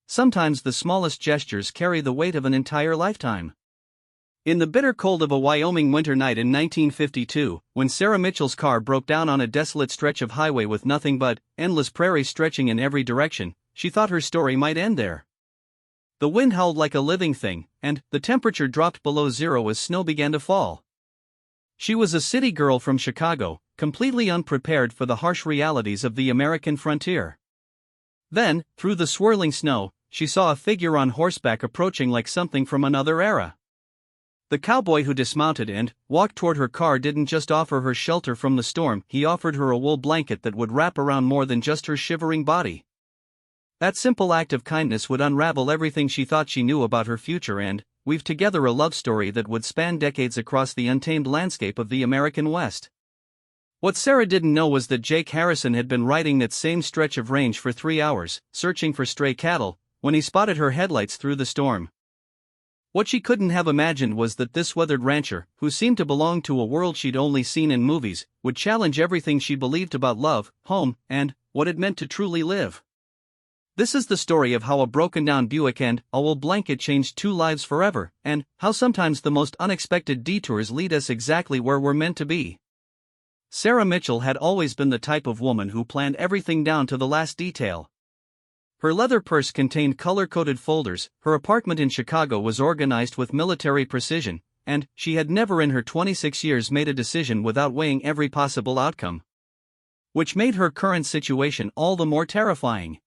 sometimes the smallest gestures carry the weight of an entire lifetime. In the bitter cold of a Wyoming winter night in 1952, when Sarah Mitchell's car broke down on a desolate stretch of highway with nothing but endless prairie stretching in every direction, she thought her story might end there. The wind howled like a living thing, and the temperature dropped below zero as snow began to fall. She was a city girl from Chicago, completely unprepared for the harsh realities of the American frontier. Then, through the swirling snow, she saw a figure on horseback approaching like something from another era. The cowboy who dismounted and walked toward her car didn't just offer her shelter from the storm, he offered her a wool blanket that would wrap around more than just her shivering body. That simple act of kindness would unravel everything she thought she knew about her future and weave together a love story that would span decades across the untamed landscape of the American West. What Sarah didn't know was that Jake Harrison had been riding that same stretch of range for 3 hours, searching for stray cattle, when he spotted her headlights through the storm. What she couldn't have imagined was that this weathered rancher, who seemed to belong to a world she'd only seen in movies, would challenge everything she believed about love, home, and what it meant to truly live. This is the story of how a broken-down Buick and a wool blanket changed 2 lives forever, and how sometimes the most unexpected detours lead us exactly where we're meant to be. Sarah Mitchell had always been the type of woman who planned everything down to the last detail. Her leather purse contained color-coded folders, her apartment in Chicago was organized with military precision, and she had never in her 26 years made a decision without weighing every possible outcome. Which made her current situation all the more terrifying.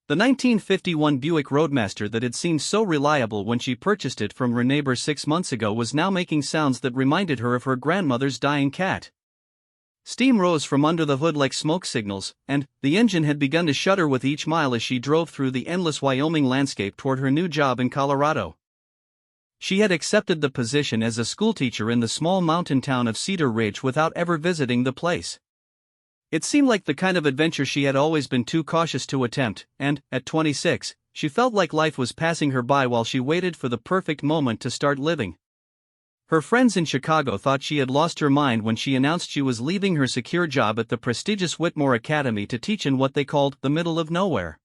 The 1951 Buick Roadmaster that had seemed so reliable when she purchased it from her neighbor 6 months ago was now making sounds that reminded her of her grandmother's dying cat. Steam rose from under the hood like smoke signals, and the engine had begun to shudder with each mile as she drove through the endless Wyoming landscape toward her new job in Colorado. She had accepted the position as a schoolteacher in the small mountain town of Cedar Ridge without ever visiting the place. It seemed like the kind of adventure she had always been too cautious to attempt, and, at 26, she felt like life was passing her by while she waited for the perfect moment to start living. Her friends in Chicago thought she had lost her mind when she announced she was leaving her secure job at the prestigious Whitmore Academy to teach in what they called the middle of nowhere.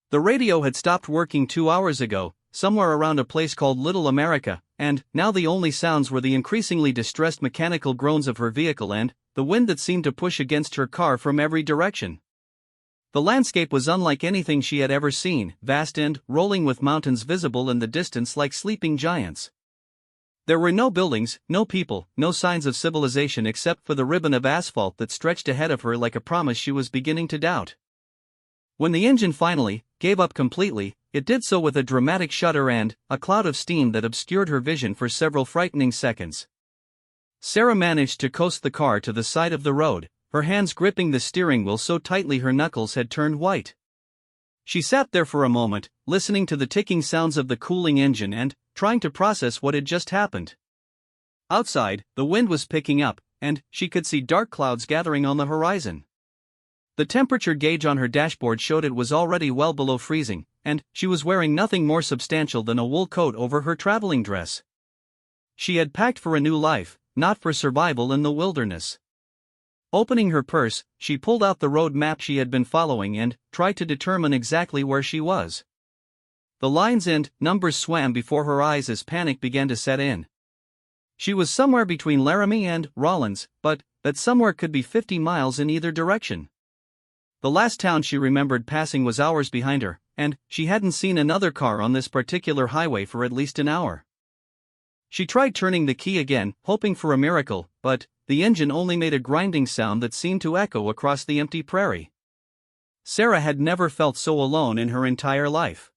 The radio had stopped working 2 hours ago, somewhere around a place called Little America, and now the only sounds were the increasingly distressed mechanical groans of her vehicle and the wind that seemed to push against her car from every direction. The landscape was unlike anything she had ever seen, vast and rolling with mountains visible in the distance like sleeping giants. There were no buildings, no people, no signs of civilization except for the ribbon of asphalt that stretched ahead of her like a promise she was beginning to doubt. When the engine finally gave up completely, it did so with a dramatic shudder and a cloud of steam that obscured her vision for several frightening seconds. Sarah managed to coast the car to the side of the road, her hands gripping the steering wheel so tightly her knuckles had turned white. She sat there for a moment, listening to the ticking sounds of the cooling engine and trying to process what had just happened. Outside, the wind was picking up, and she could see dark clouds gathering on the horizon. The temperature gauge on her dashboard showed it was already well below freezing, and she was wearing nothing more substantial than a wool coat over her traveling dress. She had packed for a new life, not for survival in the wilderness. Opening her purse, she pulled out the road map she had been following and tried to determine exactly where she was. The lines and numbers swam before her eyes as panic began to set in. She was somewhere between Laramie and Rawlins, but that somewhere could be 50 miles in either direction. The last town she remembered passing was hours behind her, and she hadn't seen another car on this particular highway for at least an hour. She tried turning the key again, hoping for a miracle, but the engine only made a grinding sound that seemed to echo across the empty prairie. Sarah had never felt so alone in her entire life.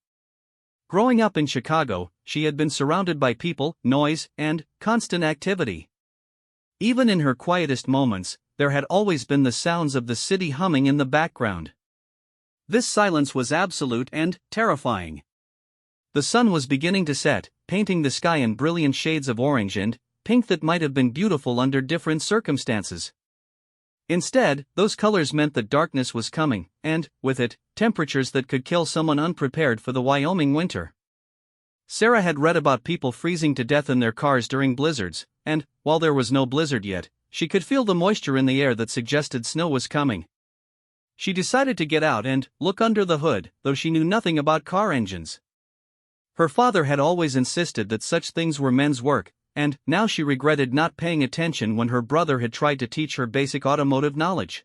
Growing up in Chicago, she had been surrounded by people, noise, and constant activity. Even in her quietest moments, there had always been the sounds of the city humming in the background. This silence was absolute and terrifying. The sun was beginning to set, painting the sky in brilliant shades of orange and pink that might have been beautiful under different circumstances. Instead, those colors meant that darkness was coming, and, with it, temperatures that could kill someone unprepared for the Wyoming winter. Sarah had read about people freezing to death in their cars during blizzards, and, while there was no blizzard yet, she could feel the moisture in the air that suggested snow was coming. She decided to get out and look under the hood, though she knew nothing about car engines. Her father had always insisted that such things were men's work, and now she regretted not paying attention when her brother had tried to teach her basic automotive knowledge.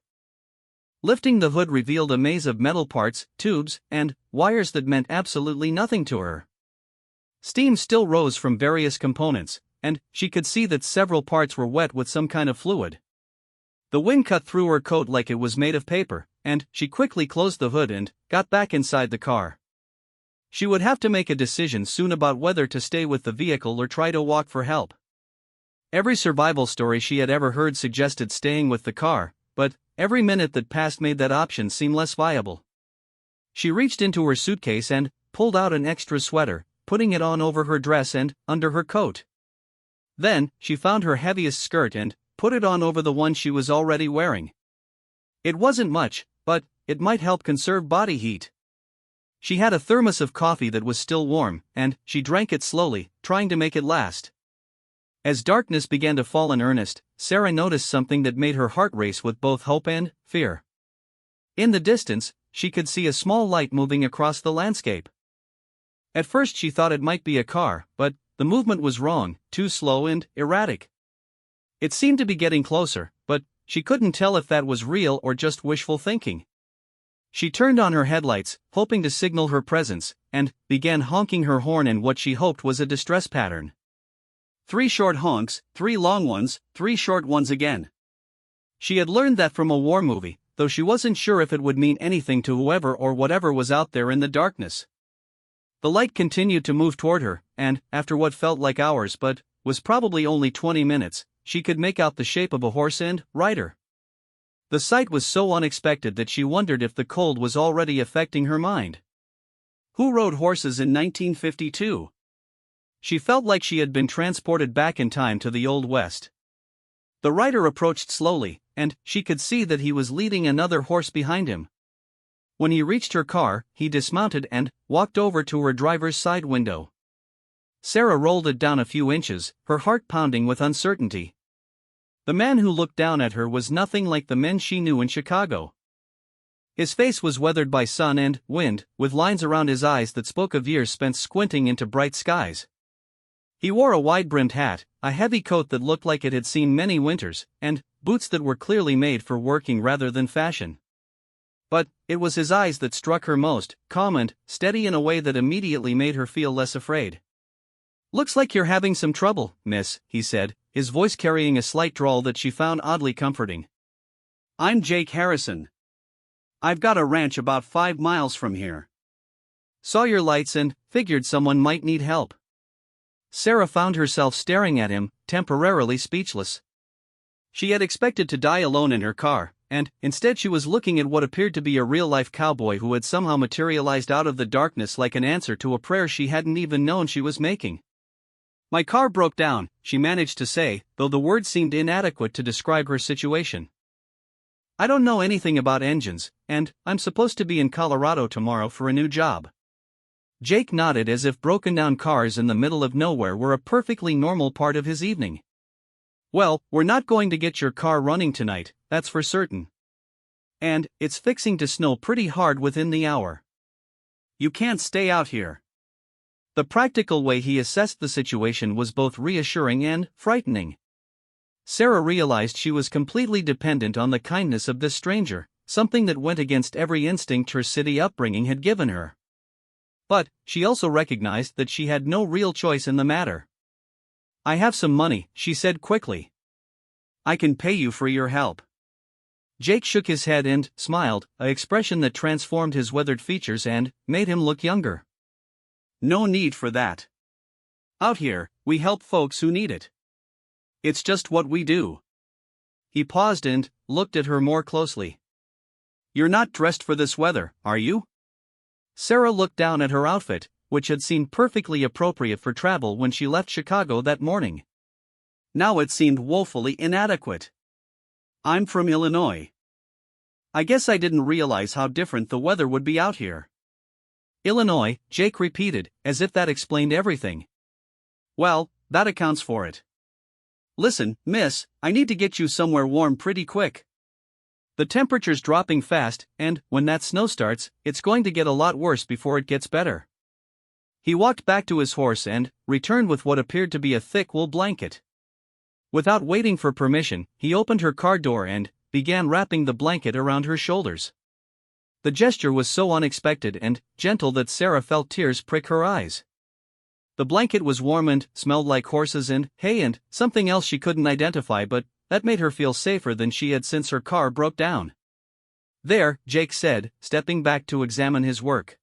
Lifting the hood revealed a maze of metal parts, tubes, and wires that meant absolutely nothing to her. Steam still rose from various components, and she could see that several parts were wet with some kind of fluid. The wind cut through her coat like it was made of paper, and she quickly closed the hood and got back inside the car. She would have to make a decision soon about whether to stay with the vehicle or try to walk for help. Every survival story she had ever heard suggested staying with the car, but every minute that passed made that option seem less viable. She reached into her suitcase and pulled out an extra sweater, putting it on over her dress and under her coat. Then, she found her heaviest skirt and put it on over the one she was already wearing. It wasn't much, but it might help conserve body heat. She had a thermos of coffee that was still warm, and she drank it slowly, trying to make it last. As darkness began to fall in earnest, Sarah noticed something that made her heart race with both hope and fear. In the distance, she could see a small light moving across the landscape. At first she thought it might be a car, but the movement was wrong, too slow and erratic. It seemed to be getting closer, but she couldn't tell if that was real or just wishful thinking. She turned on her headlights, hoping to signal her presence, and began honking her horn in what she hoped was a distress pattern. 3 short honks, 3 long ones, 3 short ones again. She had learned that from a war movie, though she wasn't sure if it would mean anything to whoever or whatever was out there in the darkness. The light continued to move toward her, and, after what felt like hours but was probably only 20 minutes, she could make out the shape of a horse and rider. The sight was so unexpected that she wondered if the cold was already affecting her mind. Who rode horses in 1952? She felt like she had been transported back in time to the Old West. The rider approached slowly, and she could see that he was leading another horse behind him. When he reached her car, he dismounted and walked over to her driver's side window. Sarah rolled it down a few inches, her heart pounding with uncertainty. The man who looked down at her was nothing like the men she knew in Chicago. His face was weathered by sun and wind, with lines around his eyes that spoke of years spent squinting into bright skies. He wore a wide-brimmed hat, a heavy coat that looked like it had seen many winters, and boots that were clearly made for working rather than fashion. But it was his eyes that struck her most, calm and steady in a way that immediately made her feel less afraid. "Looks like you're having some trouble, miss," he said, his voice carrying a slight drawl that she found oddly comforting. "I'm Jake Harrison. I've got a ranch about 5 miles from here. Saw your lights and figured someone might need help." Sarah found herself staring at him, temporarily speechless. She had expected to die alone in her car, and instead she was looking at what appeared to be a real-life cowboy who had somehow materialized out of the darkness like an answer to a prayer she hadn't even known she was making. "My car broke down," she managed to say, though the words seemed inadequate to describe her situation. "I don't know anything about engines, and I'm supposed to be in Colorado tomorrow for a new job." Jake nodded as if broken-down cars in the middle of nowhere were a perfectly normal part of his evening. "Well, we're not going to get your car running tonight, that's for certain. And it's fixing to snow pretty hard within the hour. You can't stay out here." The practical way he assessed the situation was both reassuring and frightening. Sarah realized she was completely dependent on the kindness of this stranger, something that went against every instinct her city upbringing had given her. But she also recognized that she had no real choice in the matter. "I have some money," she said quickly. "I can pay you for your help." Jake shook his head and smiled, an expression that transformed his weathered features and made him look younger. "No need for that. Out here, we help folks who need it. It's just what we do." He paused and looked at her more closely. "You're not dressed for this weather, are you?" Sarah looked down at her outfit, which had seemed perfectly appropriate for travel when she left Chicago that morning. Now it seemed woefully inadequate. "I'm from Illinois. I guess I didn't realize how different the weather would be out here." "Illinois," Jake repeated, as if that explained everything. "Well, that accounts for it. Listen, miss, I need to get you somewhere warm pretty quick." The temperature's dropping fast, and when that snow starts, it's going to get a lot worse before it gets better. He walked back to his horse and returned with what appeared to be a thick wool blanket. Without waiting for permission, he opened her car door and began wrapping the blanket around her shoulders. The gesture was so unexpected and gentle that Sarah felt tears prick her eyes. The blanket was warm and smelled like horses and hay and something else she couldn't identify, but that made her feel safer than she had since her car broke down. "There," Jake said, stepping back to examine his work.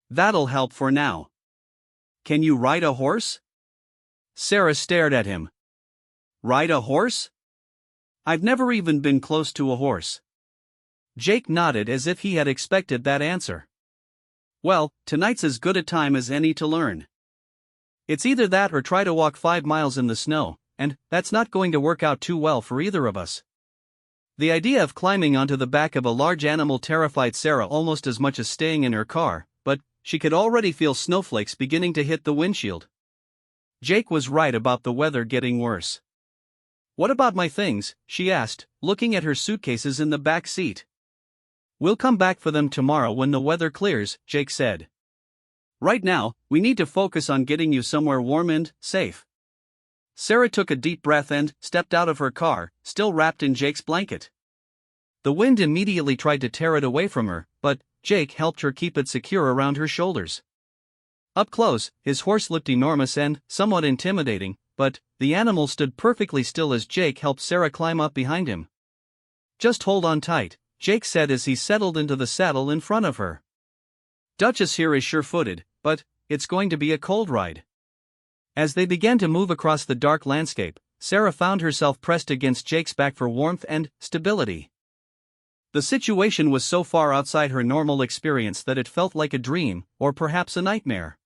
"That'll help for now. Can you ride a horse?" Sarah stared at him. "Ride a horse? I've never even been close to a horse." Jake nodded as if he had expected that answer. "Well, tonight's as good a time as any to learn. It's either that or try to walk 5 miles in the snow, and that's not going to work out too well for either of us." The idea of climbing onto the back of a large animal terrified Sarah almost as much as staying in her car, but she could already feel snowflakes beginning to hit the windshield. Jake was right about the weather getting worse. "What about my things?" she asked, looking at her suitcases in the back seat. "We'll come back for them tomorrow when the weather clears," Jake said. "Right now, we need to focus on getting you somewhere warm and safe." Sarah took a deep breath and stepped out of her car, still wrapped in Jake's blanket. The wind immediately tried to tear it away from her, but Jake helped her keep it secure around her shoulders. Up close, his horse looked enormous and somewhat intimidating, but the animal stood perfectly still as Jake helped Sarah climb up behind him. "Just hold on tight," Jake said as he settled into the saddle in front of her. "Duchess here is sure-footed, but it's going to be a cold ride." As they began to move across the dark landscape, Sarah found herself pressed against Jake's back for warmth and stability. The situation was so far outside her normal experience that it felt like a dream, or perhaps a nightmare.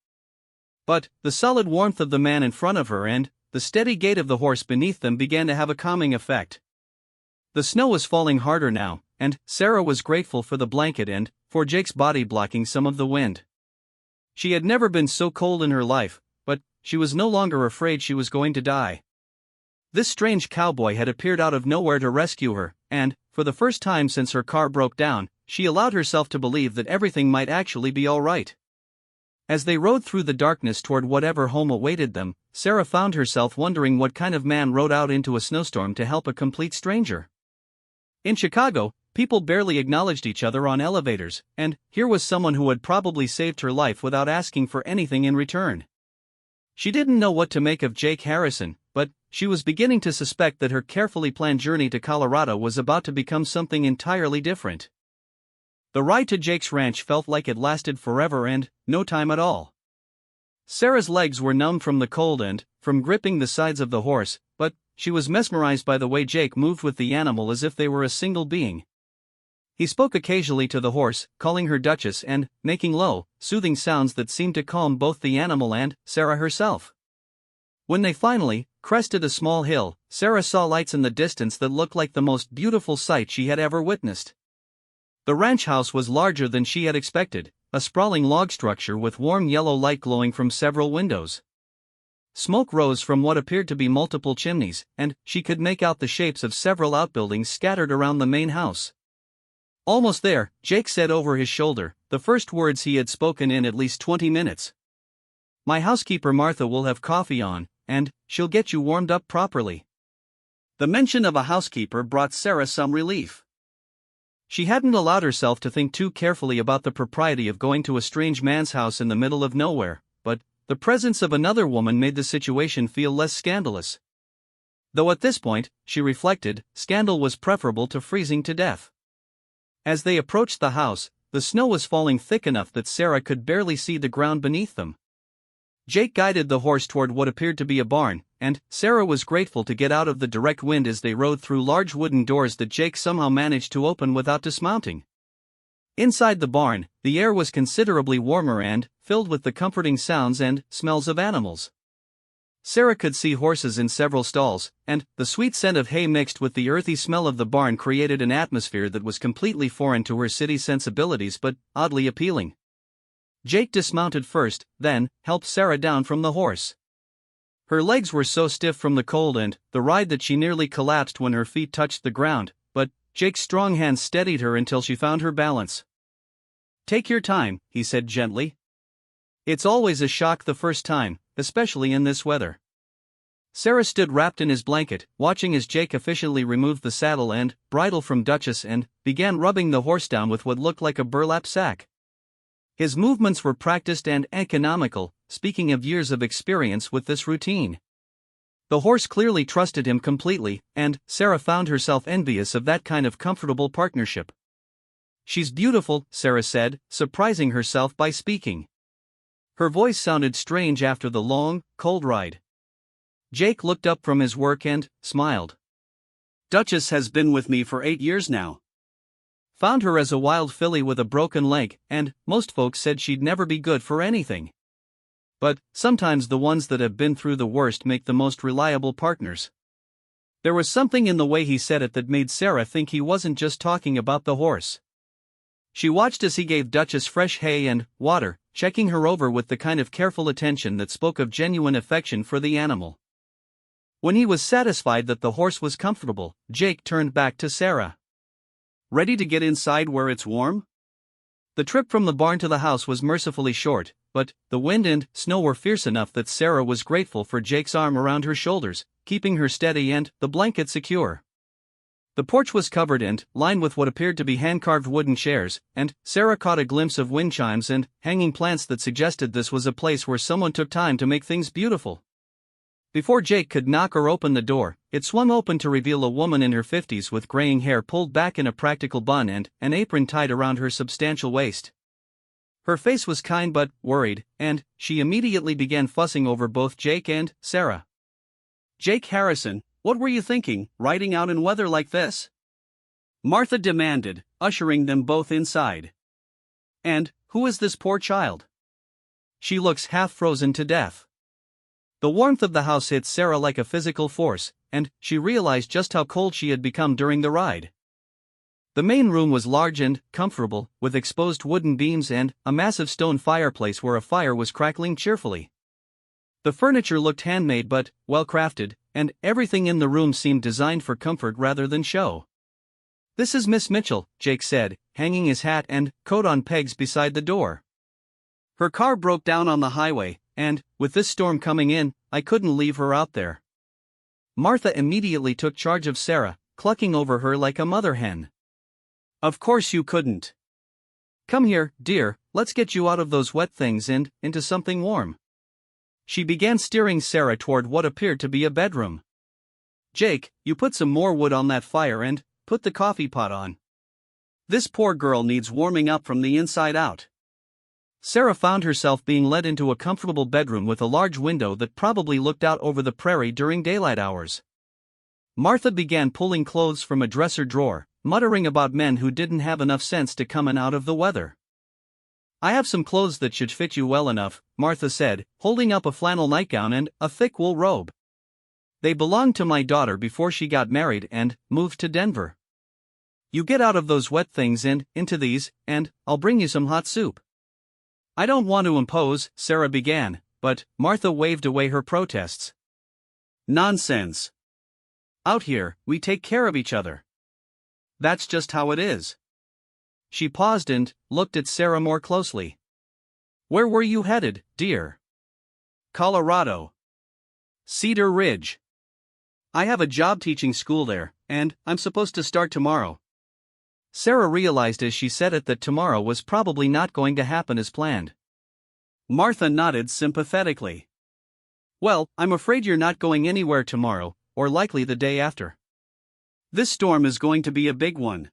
But the solid warmth of the man in front of her and the steady gait of the horse beneath them began to have a calming effect. The snow was falling harder now, and Sarah was grateful for the blanket and for Jake's body blocking some of the wind. She had never been so cold in her life, but she was no longer afraid she was going to die. This strange cowboy had appeared out of nowhere to rescue her, and, for the first time since her car broke down, she allowed herself to believe that everything might actually be all right. As they rode through the darkness toward whatever home awaited them, Sarah found herself wondering what kind of man rode out into a snowstorm to help a complete stranger. In Chicago, people barely acknowledged each other on elevators, and here was someone who had probably saved her life without asking for anything in return. She didn't know what to make of Jake Harrison, but she was beginning to suspect that her carefully planned journey to Colorado was about to become something entirely different. The ride to Jake's ranch felt like it lasted forever and no time at all. Sarah's legs were numb from the cold and from gripping the sides of the horse, but she was mesmerized by the way Jake moved with the animal as if they were a single being. He spoke occasionally to the horse, calling her Duchess and making low, soothing sounds that seemed to calm both the animal and Sarah herself. When they finally crested a small hill, Sarah saw lights in the distance that looked like the most beautiful sight she had ever witnessed. The ranch house was larger than she had expected, a sprawling log structure with warm yellow light glowing from several windows. Smoke rose from what appeared to be multiple chimneys, and she could make out the shapes of several outbuildings scattered around the main house. "Almost there," Jake said over his shoulder, the first words he had spoken in at least 20 minutes. "My housekeeper Martha will have coffee on, and she'll get you warmed up properly." The mention of a housekeeper brought Sarah some relief. She hadn't allowed herself to think too carefully about the propriety of going to a strange man's house in the middle of nowhere, but the presence of another woman made the situation feel less scandalous. Though at this point, she reflected, scandal was preferable to freezing to death. As they approached the house, the snow was falling thick enough that Sarah could barely see the ground beneath them. Jake guided the horse toward what appeared to be a barn, and Sarah was grateful to get out of the direct wind as they rode through large wooden doors that Jake somehow managed to open without dismounting. Inside the barn, the air was considerably warmer and filled with the comforting sounds and smells of animals. Sarah could see horses in several stalls, and the sweet scent of hay mixed with the earthy smell of the barn created an atmosphere that was completely foreign to her city sensibilities but oddly appealing. Jake dismounted first, then helped Sarah down from the horse. Her legs were so stiff from the cold and the ride that she nearly collapsed when her feet touched the ground, but Jake's strong hand steadied her until she found her balance. "Take your time," he said gently. "It's always a shock the first time, especially in this weather." Sarah stood wrapped in his blanket, watching as Jake efficiently removed the saddle and bridle from Duchess and began rubbing the horse down with what looked like a burlap sack. His movements were practiced and economical, speaking of years of experience with this routine. The horse clearly trusted him completely, and Sarah found herself envious of that kind of comfortable partnership. "She's beautiful," Sarah said, surprising herself by speaking. Her voice sounded strange after the long, cold ride. Jake looked up from his work and smiled. "Duchess has been with me for 8 years now. Found her as a wild filly with a broken leg, and most folks said she'd never be good for anything. But sometimes the ones that have been through the worst make the most reliable partners." There was something in the way he said it that made Sarah think he wasn't just talking about the horse. She watched as he gave Duchess fresh hay and water, checking her over with the kind of careful attention that spoke of genuine affection for the animal. When he was satisfied that the horse was comfortable, Jake turned back to Sarah. "Ready to get inside where it's warm?" The trip from the barn to the house was mercifully short, but the wind and snow were fierce enough that Sarah was grateful for Jake's arm around her shoulders, keeping her steady and the blanket secure. The porch was covered and lined with what appeared to be hand-carved wooden chairs, and Sarah caught a glimpse of wind chimes and hanging plants that suggested this was a place where someone took time to make things beautiful. Before Jake could knock or open the door, it swung open to reveal a woman in her 50s with graying hair pulled back in a practical bun and an apron tied around her substantial waist. Her face was kind but worried, and she immediately began fussing over both Jake and Sarah. "Jake Harrison, what were you thinking, riding out in weather like this?" Martha demanded, ushering them both inside. "And who is this poor child? She looks half frozen to death." The warmth of the house hit Sarah like a physical force, and she realized just how cold she had become during the ride. The main room was large and comfortable, with exposed wooden beams and a massive stone fireplace where a fire was crackling cheerfully. The furniture looked handmade but well-crafted, and everything in the room seemed designed for comfort rather than show. "This is Miss Mitchell," Jake said, hanging his hat and coat on pegs beside the door. "Her car broke down on the highway, and, with this storm coming in, I couldn't leave her out there." Martha immediately took charge of Sarah, clucking over her like a mother hen. "Of course you couldn't. Come here, dear, let's get you out of those wet things and into something warm." She began steering Sarah toward what appeared to be a bedroom. "Jake, you put some more wood on that fire and put the coffee pot on. This poor girl needs warming up from the inside out." Sarah found herself being led into a comfortable bedroom with a large window that probably looked out over the prairie during daylight hours. Martha began pulling clothes from a dresser drawer, muttering about men who didn't have enough sense to come in out of the weather. "I have some clothes that should fit you well enough," Martha said, holding up a flannel nightgown and a thick wool robe. "They belonged to my daughter before she got married and moved to Denver. You get out of those wet things and into these, and I'll bring you some hot soup." "I don't want to impose," Sarah began, but Martha waved away her protests. "Nonsense. Out here, we take care of each other. That's just how it is." She paused and looked at Sarah more closely. "Where were you headed, dear?" "Colorado. Cedar Ridge. I have a job teaching school there, and I'm supposed to start tomorrow." Sarah realized as she said it that tomorrow was probably not going to happen as planned. Martha nodded sympathetically. "Well, I'm afraid you're not going anywhere tomorrow, or likely the day after. This storm is going to be a big one.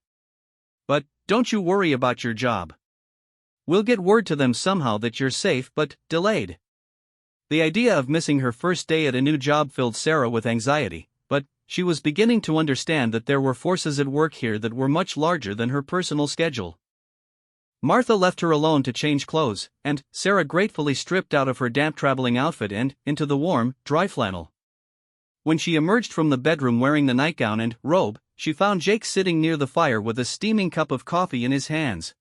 But don't you worry about your job. We'll get word to them somehow that you're safe but delayed." The idea of missing her first day at a new job filled Sarah with anxiety, but she was beginning to understand that there were forces at work here that were much larger than her personal schedule. Martha left her alone to change clothes, and Sarah gratefully stripped out of her damp traveling outfit and into the warm, dry flannel. When she emerged from the bedroom wearing the nightgown and robe, she found Jake sitting near the fire with a steaming cup of coffee in his hands.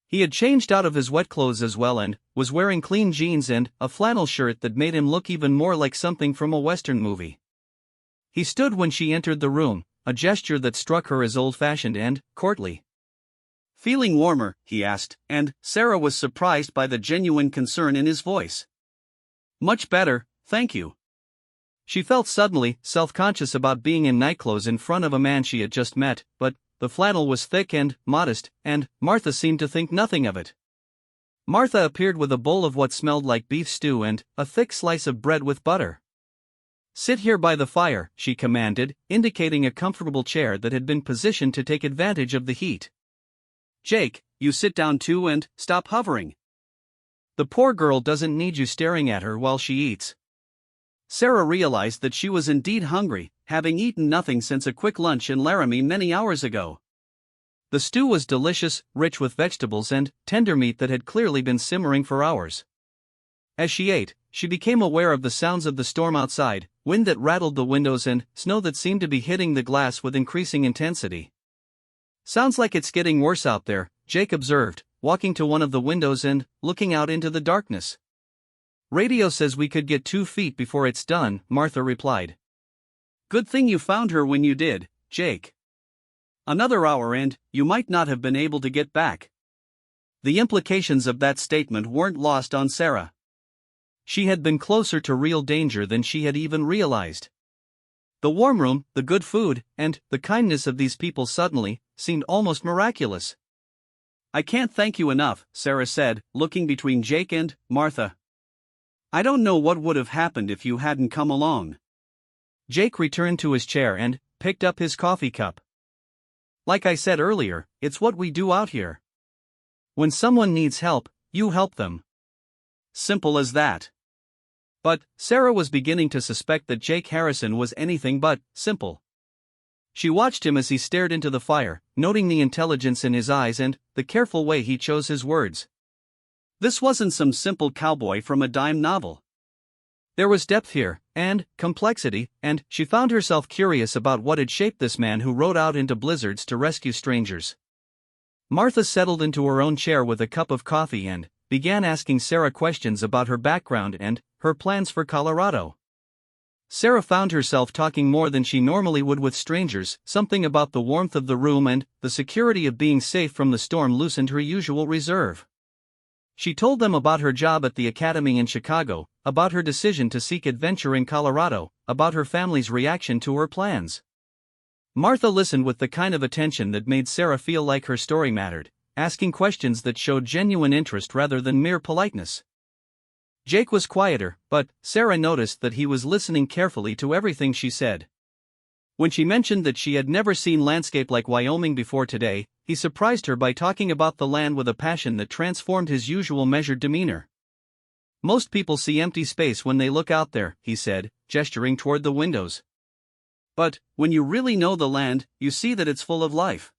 He had changed out of his wet clothes as well and was wearing clean jeans and a flannel shirt that made him look even more like something from a Western movie. He stood when she entered the room, a gesture that struck her as old-fashioned and courtly. "Feeling warmer?" he asked, and Sarah was surprised by the genuine concern in his voice. "Much better, thank you." She felt suddenly self-conscious about being in nightclothes in front of a man she had just met, but the flannel was thick and modest, and Martha seemed to think nothing of it. Martha appeared with a bowl of what smelled like beef stew and a thick slice of bread with butter. "Sit here by the fire," she commanded, indicating a comfortable chair that had been positioned to take advantage of the heat. "Jake, you sit down too and stop hovering. The poor girl doesn't need you staring at her while she eats." Sarah realized that she was indeed hungry, having eaten nothing since a quick lunch in Laramie many hours ago. The stew was delicious, rich with vegetables and tender meat that had clearly been simmering for hours. As she ate, she became aware of the sounds of the storm outside, wind that rattled the windows and snow that seemed to be hitting the glass with increasing intensity. "Sounds like it's getting worse out there," Jake observed, walking to one of the windows and looking out into the darkness. "Radio says we could get 2 feet before it's done," Martha replied. "Good thing you found her when you did, Jake. Another hour and you might not have been able to get back." The implications of that statement weren't lost on Sarah. She had been closer to real danger than she had even realized. The warm room, the good food, and the kindness of these people suddenly seemed almost miraculous. "I can't thank you enough," Sarah said, looking between Jake and Martha. "I don't know what would have happened if you hadn't come along." Jake returned to his chair and picked up his coffee cup. "Like I said earlier, it's what we do out here. When someone needs help, you help them. Simple as that." But Sarah was beginning to suspect that Jake Harrison was anything but simple. She watched him as he stared into the fire, noting the intelligence in his eyes and the careful way he chose his words. This wasn't some simple cowboy from a dime novel. There was depth here, and complexity, and she found herself curious about what had shaped this man who rode out into blizzards to rescue strangers. Martha settled into her own chair with a cup of coffee and began asking Sarah questions about her background and her plans for Colorado. Sarah found herself talking more than she normally would with strangers. Something about the warmth of the room and the security of being safe from the storm loosened her usual reserve. She told them about her job at the academy in Chicago, about her decision to seek adventure in Colorado, about her family's reaction to her plans. Martha listened with the kind of attention that made Sarah feel like her story mattered, asking questions that showed genuine interest rather than mere politeness. Jake was quieter, but Sarah noticed that he was listening carefully to everything she said. When she mentioned that she had never seen landscape like Wyoming before today, he surprised her by talking about the land with a passion that transformed his usual measured demeanor. "Most people see empty space when they look out there," he said, gesturing toward the windows. "But when you really know the land, you see that it's full of life.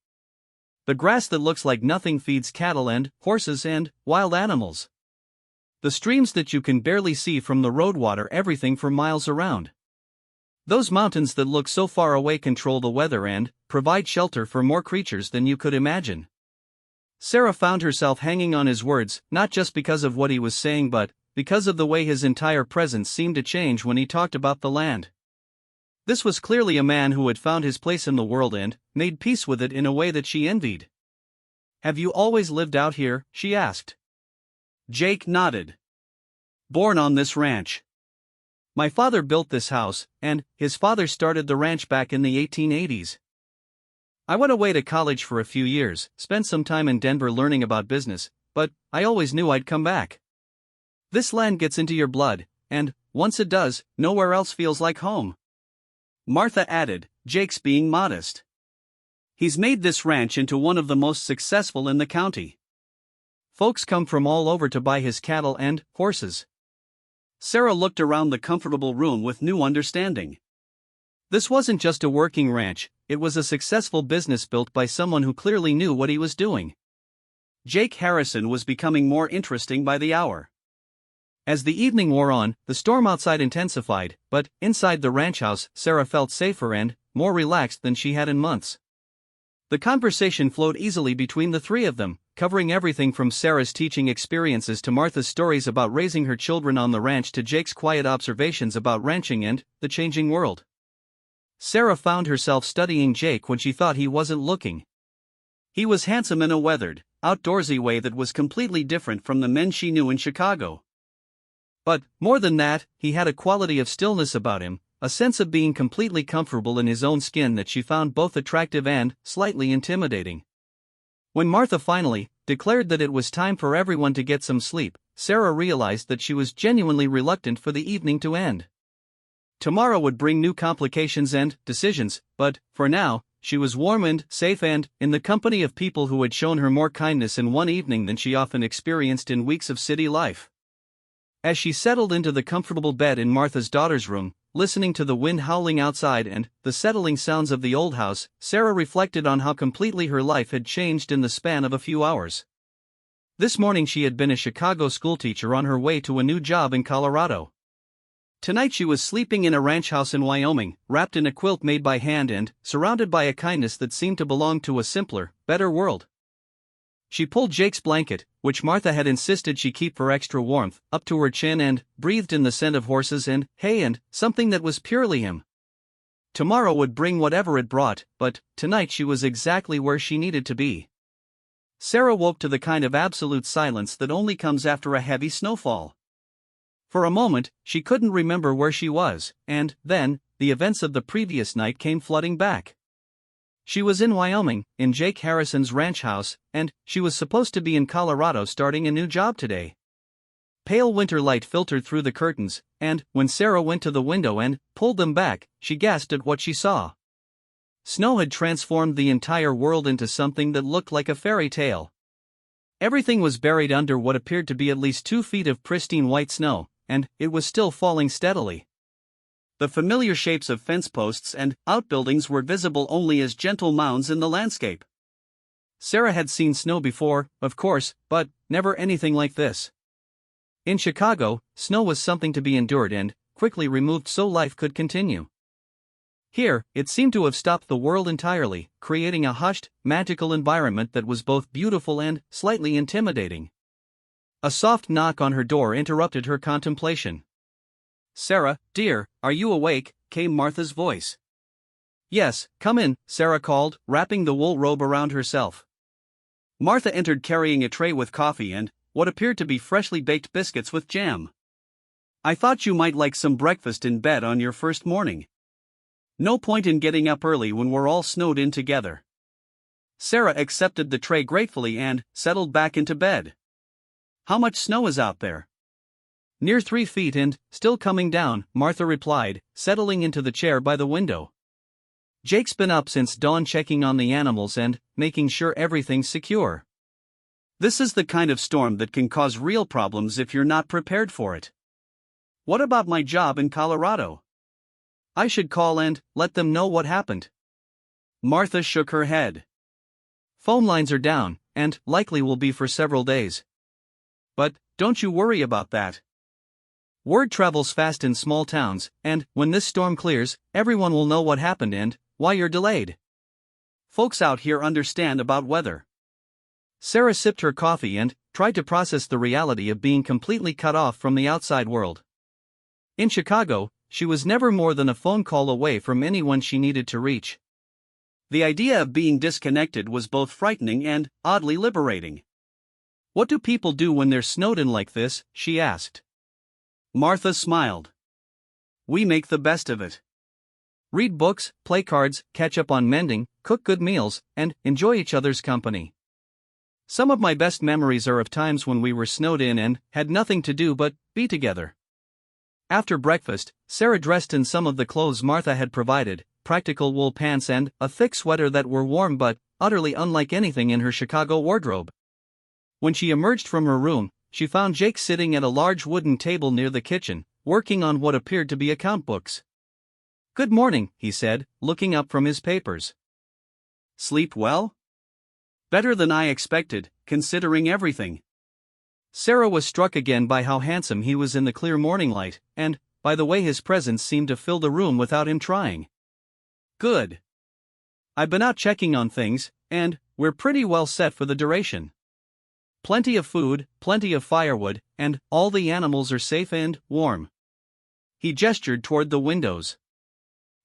The grass that looks like nothing feeds cattle and horses and wild animals. The streams that you can barely see from the road water everything for miles around. Those mountains that look so far away control the weather and provide shelter for more creatures than you could imagine." Sarah found herself hanging on his words, not just because of what he was saying but because of the way his entire presence seemed to change when he talked about the land. This was clearly a man who had found his place in the world and made peace with it in a way that she envied. "Have you always lived out here?" she asked. Jake nodded. "Born on this ranch. My father built this house, and his father started the ranch back in the 1880s. I went away to college for a few years, spent some time in Denver learning about business, but I always knew I'd come back. This land gets into your blood, and once it does, nowhere else feels like home." Martha added, Jake's being modest. "He's made this ranch into one of the most successful in the county. Folks come from all over to buy his cattle and horses." Sarah looked around the comfortable room with new understanding. This wasn't just a working ranch, it was a successful business built by someone who clearly knew what he was doing. Jake Harrison was becoming more interesting by the hour. As the evening wore on, the storm outside intensified, but inside the ranch house, Sarah felt safer and more relaxed than she had in months. The conversation flowed easily between the three of them, covering everything from Sarah's teaching experiences to Martha's stories about raising her children on the ranch to Jake's quiet observations about ranching and the changing world. Sarah found herself studying Jake when she thought he wasn't looking. He was handsome in a weathered, outdoorsy way that was completely different from the men she knew in Chicago. But, more than that, he had a quality of stillness about him, a sense of being completely comfortable in his own skin that she found both attractive and slightly intimidating. When Martha finally declared that it was time for everyone to get some sleep, Sarah realized that she was genuinely reluctant for the evening to end. Tomorrow would bring new complications and decisions, but, for now, she was warm and safe and in the company of people who had shown her more kindness in one evening than she often experienced in weeks of city life. As she settled into the comfortable bed in Martha's daughter's room, listening to the wind howling outside and the settling sounds of the old house, Sarah reflected on how completely her life had changed in the span of a few hours. This morning she had been a Chicago schoolteacher on her way to a new job in Colorado. Tonight she was sleeping in a ranch house in Wyoming, wrapped in a quilt made by hand and surrounded by a kindness that seemed to belong to a simpler, better world. She pulled Jake's blanket, which Martha had insisted she keep for extra warmth, up to her chin and breathed in the scent of horses and hay and something that was purely him. Tomorrow would bring whatever it brought, but tonight she was exactly where she needed to be. Sarah woke to the kind of absolute silence that only comes after a heavy snowfall. For a moment, she couldn't remember where she was, and then, the events of the previous night came flooding back. She was in Wyoming, in Jake Harrison's ranch house, and she was supposed to be in Colorado starting a new job today. Pale winter light filtered through the curtains, and when Sarah went to the window and pulled them back, she gasped at what she saw. Snow had transformed the entire world into something that looked like a fairy tale. Everything was buried under what appeared to be at least 2 feet of pristine white snow, and it was still falling steadily. The familiar shapes of fence posts and outbuildings were visible only as gentle mounds in the landscape. Sarah had seen snow before, of course, but never anything like this. In Chicago, snow was something to be endured and quickly removed so life could continue. Here, it seemed to have stopped the world entirely, creating a hushed, magical environment that was both beautiful and slightly intimidating. A soft knock on her door interrupted her contemplation. "Sarah, dear, are you awake?" came Martha's voice. "Yes, come in," Sarah called, wrapping the wool robe around herself. Martha entered carrying a tray with coffee and what appeared to be freshly baked biscuits with jam. "I thought you might like some breakfast in bed on your first morning. No point in getting up early when we're all snowed in together." Sarah accepted the tray gratefully and settled back into bed. "How much snow is out there?" "Near 3 feet and still coming down," Martha replied, settling into the chair by the window. "Jake's been up since dawn checking on the animals and making sure everything's secure. This is the kind of storm that can cause real problems if you're not prepared for it. What about my job in Colorado? I should call and let them know what happened." Martha shook her head. "Phone lines are down, and likely will be for several days. But don't you worry about that. Word travels fast in small towns, and when this storm clears, everyone will know what happened and why you're delayed. Folks out here understand about weather." Sarah sipped her coffee and tried to process the reality of being completely cut off from the outside world. In Chicago, she was never more than a phone call away from anyone she needed to reach. The idea of being disconnected was both frightening and oddly liberating. "What do people do when they're snowed in like this?" she asked. Martha smiled. "We make the best of it. Read books, play cards, catch up on mending, cook good meals, and enjoy each other's company. Some of my best memories are of times when we were snowed in and had nothing to do but be together." After breakfast, Sarah dressed in some of the clothes Martha had provided, practical wool pants and a thick sweater that were warm but utterly unlike anything in her Chicago wardrobe. When she emerged from her room, she found Jake sitting at a large wooden table near the kitchen, working on what appeared to be account books. "Good morning," he said, looking up from his papers. "Sleep well?" "Better than I expected, considering everything." Sarah was struck again by how handsome he was in the clear morning light, and by the way his presence seemed to fill the room without him trying. "Good. I've been out checking on things, and we're pretty well set for the duration. Plenty of food, plenty of firewood, and all the animals are safe and warm." He gestured toward the windows.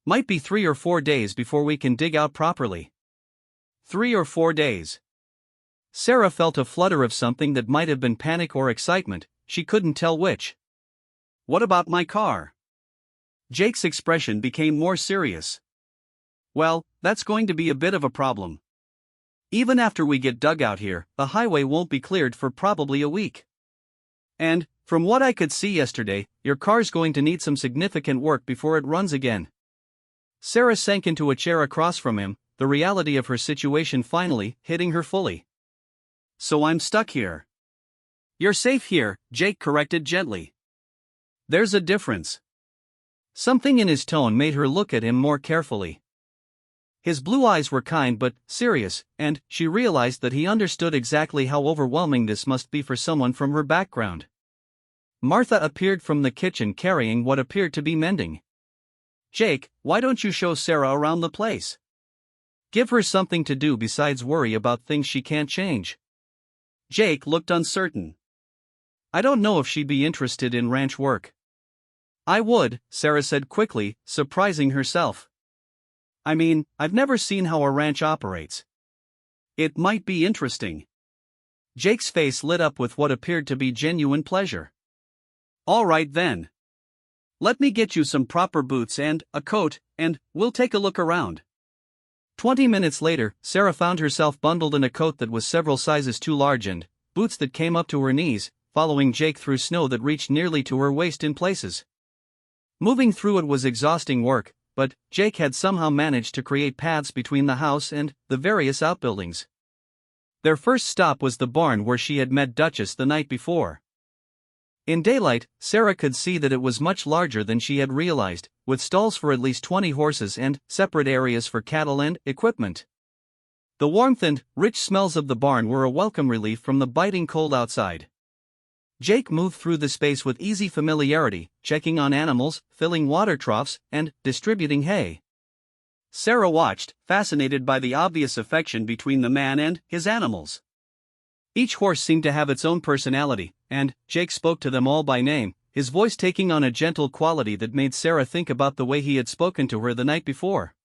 Might be 3 or 4 days before we can dig out properly. 3 or 4 days. Sarah felt a flutter of something that might have been panic or excitement, she couldn't tell which. What about my car? Jake's expression became more serious. Well, that's going to be a bit of a problem. Even after we get dug out here, the highway won't be cleared for probably a week. And, from what I could see yesterday, your car's going to need some significant work before it runs again. Sarah sank into a chair across from him, the reality of her situation finally hitting her fully. So I'm stuck here. You're safe here, Jake corrected gently. There's a difference. Something in his tone made her look at him more carefully. His blue eyes were kind but serious, and she realized that he understood exactly how overwhelming this must be for someone from her background. Martha appeared from the kitchen carrying what appeared to be mending. Jake, why don't you show Sarah around the place? Give her something to do besides worry about things she can't change. Jake looked uncertain. I don't know if she'd be interested in ranch work. I would, Sarah said quickly, surprising herself. I mean, I've never seen how a ranch operates. It might be interesting. Jake's face lit up with what appeared to be genuine pleasure. All right then. Let me get you some proper boots and a coat, and we'll take a look around. 20 minutes later, Sarah found herself bundled in a coat that was several sizes too large and boots that came up to her knees, following Jake through snow that reached nearly to her waist in places. Moving through it was exhausting work, but Jake had somehow managed to create paths between the house and the various outbuildings. Their first stop was the barn where she had met Duchess the night before. In daylight, Sarah could see that it was much larger than she had realized, with stalls for at least 20 horses and separate areas for cattle and equipment. The warmth and rich smells of the barn were a welcome relief from the biting cold outside. Jake moved through the space with easy familiarity, checking on animals, filling water troughs, and distributing hay. Sarah watched, fascinated by the obvious affection between the man and his animals. Each horse seemed to have its own personality, and Jake spoke to them all by name, his voice taking on a gentle quality that made Sarah think about the way he had spoken to her the night before.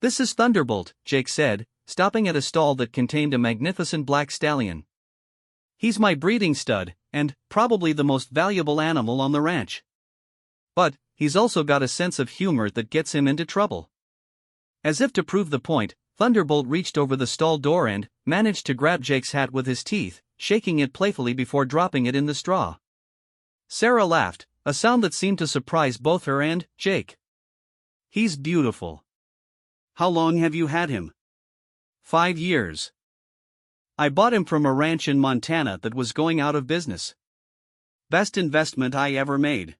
This is Thunderbolt, Jake said, stopping at a stall that contained a magnificent black stallion. He's my breeding stud, and probably the most valuable animal on the ranch. But he's also got a sense of humor that gets him into trouble. As if to prove the point, Thunderbolt reached over the stall door and managed to grab Jake's hat with his teeth, shaking it playfully before dropping it in the straw. Sarah laughed, a sound that seemed to surprise both her and Jake. He's beautiful. How long have you had him? 5 years. I bought him from a ranch in Montana that was going out of business. Best investment I ever made.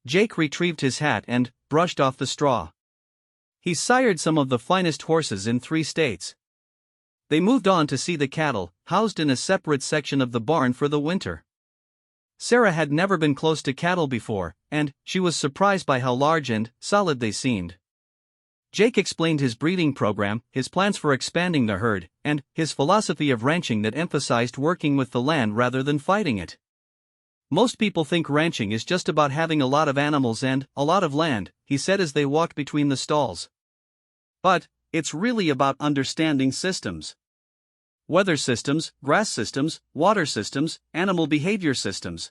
Jake retrieved his hat and brushed off the straw. He sired some of the finest horses in 3 states. They moved on to see the cattle, housed in a separate section of the barn for the winter. Sarah had never been close to cattle before, and she was surprised by how large and solid they seemed. Jake explained his breeding program, his plans for expanding the herd, and his philosophy of ranching that emphasized working with the land rather than fighting it. Most people think ranching is just about having a lot of animals and a lot of land, he said as they walked between the stalls. But it's really about understanding systems. Weather systems, grass systems, water systems, animal behavior systems.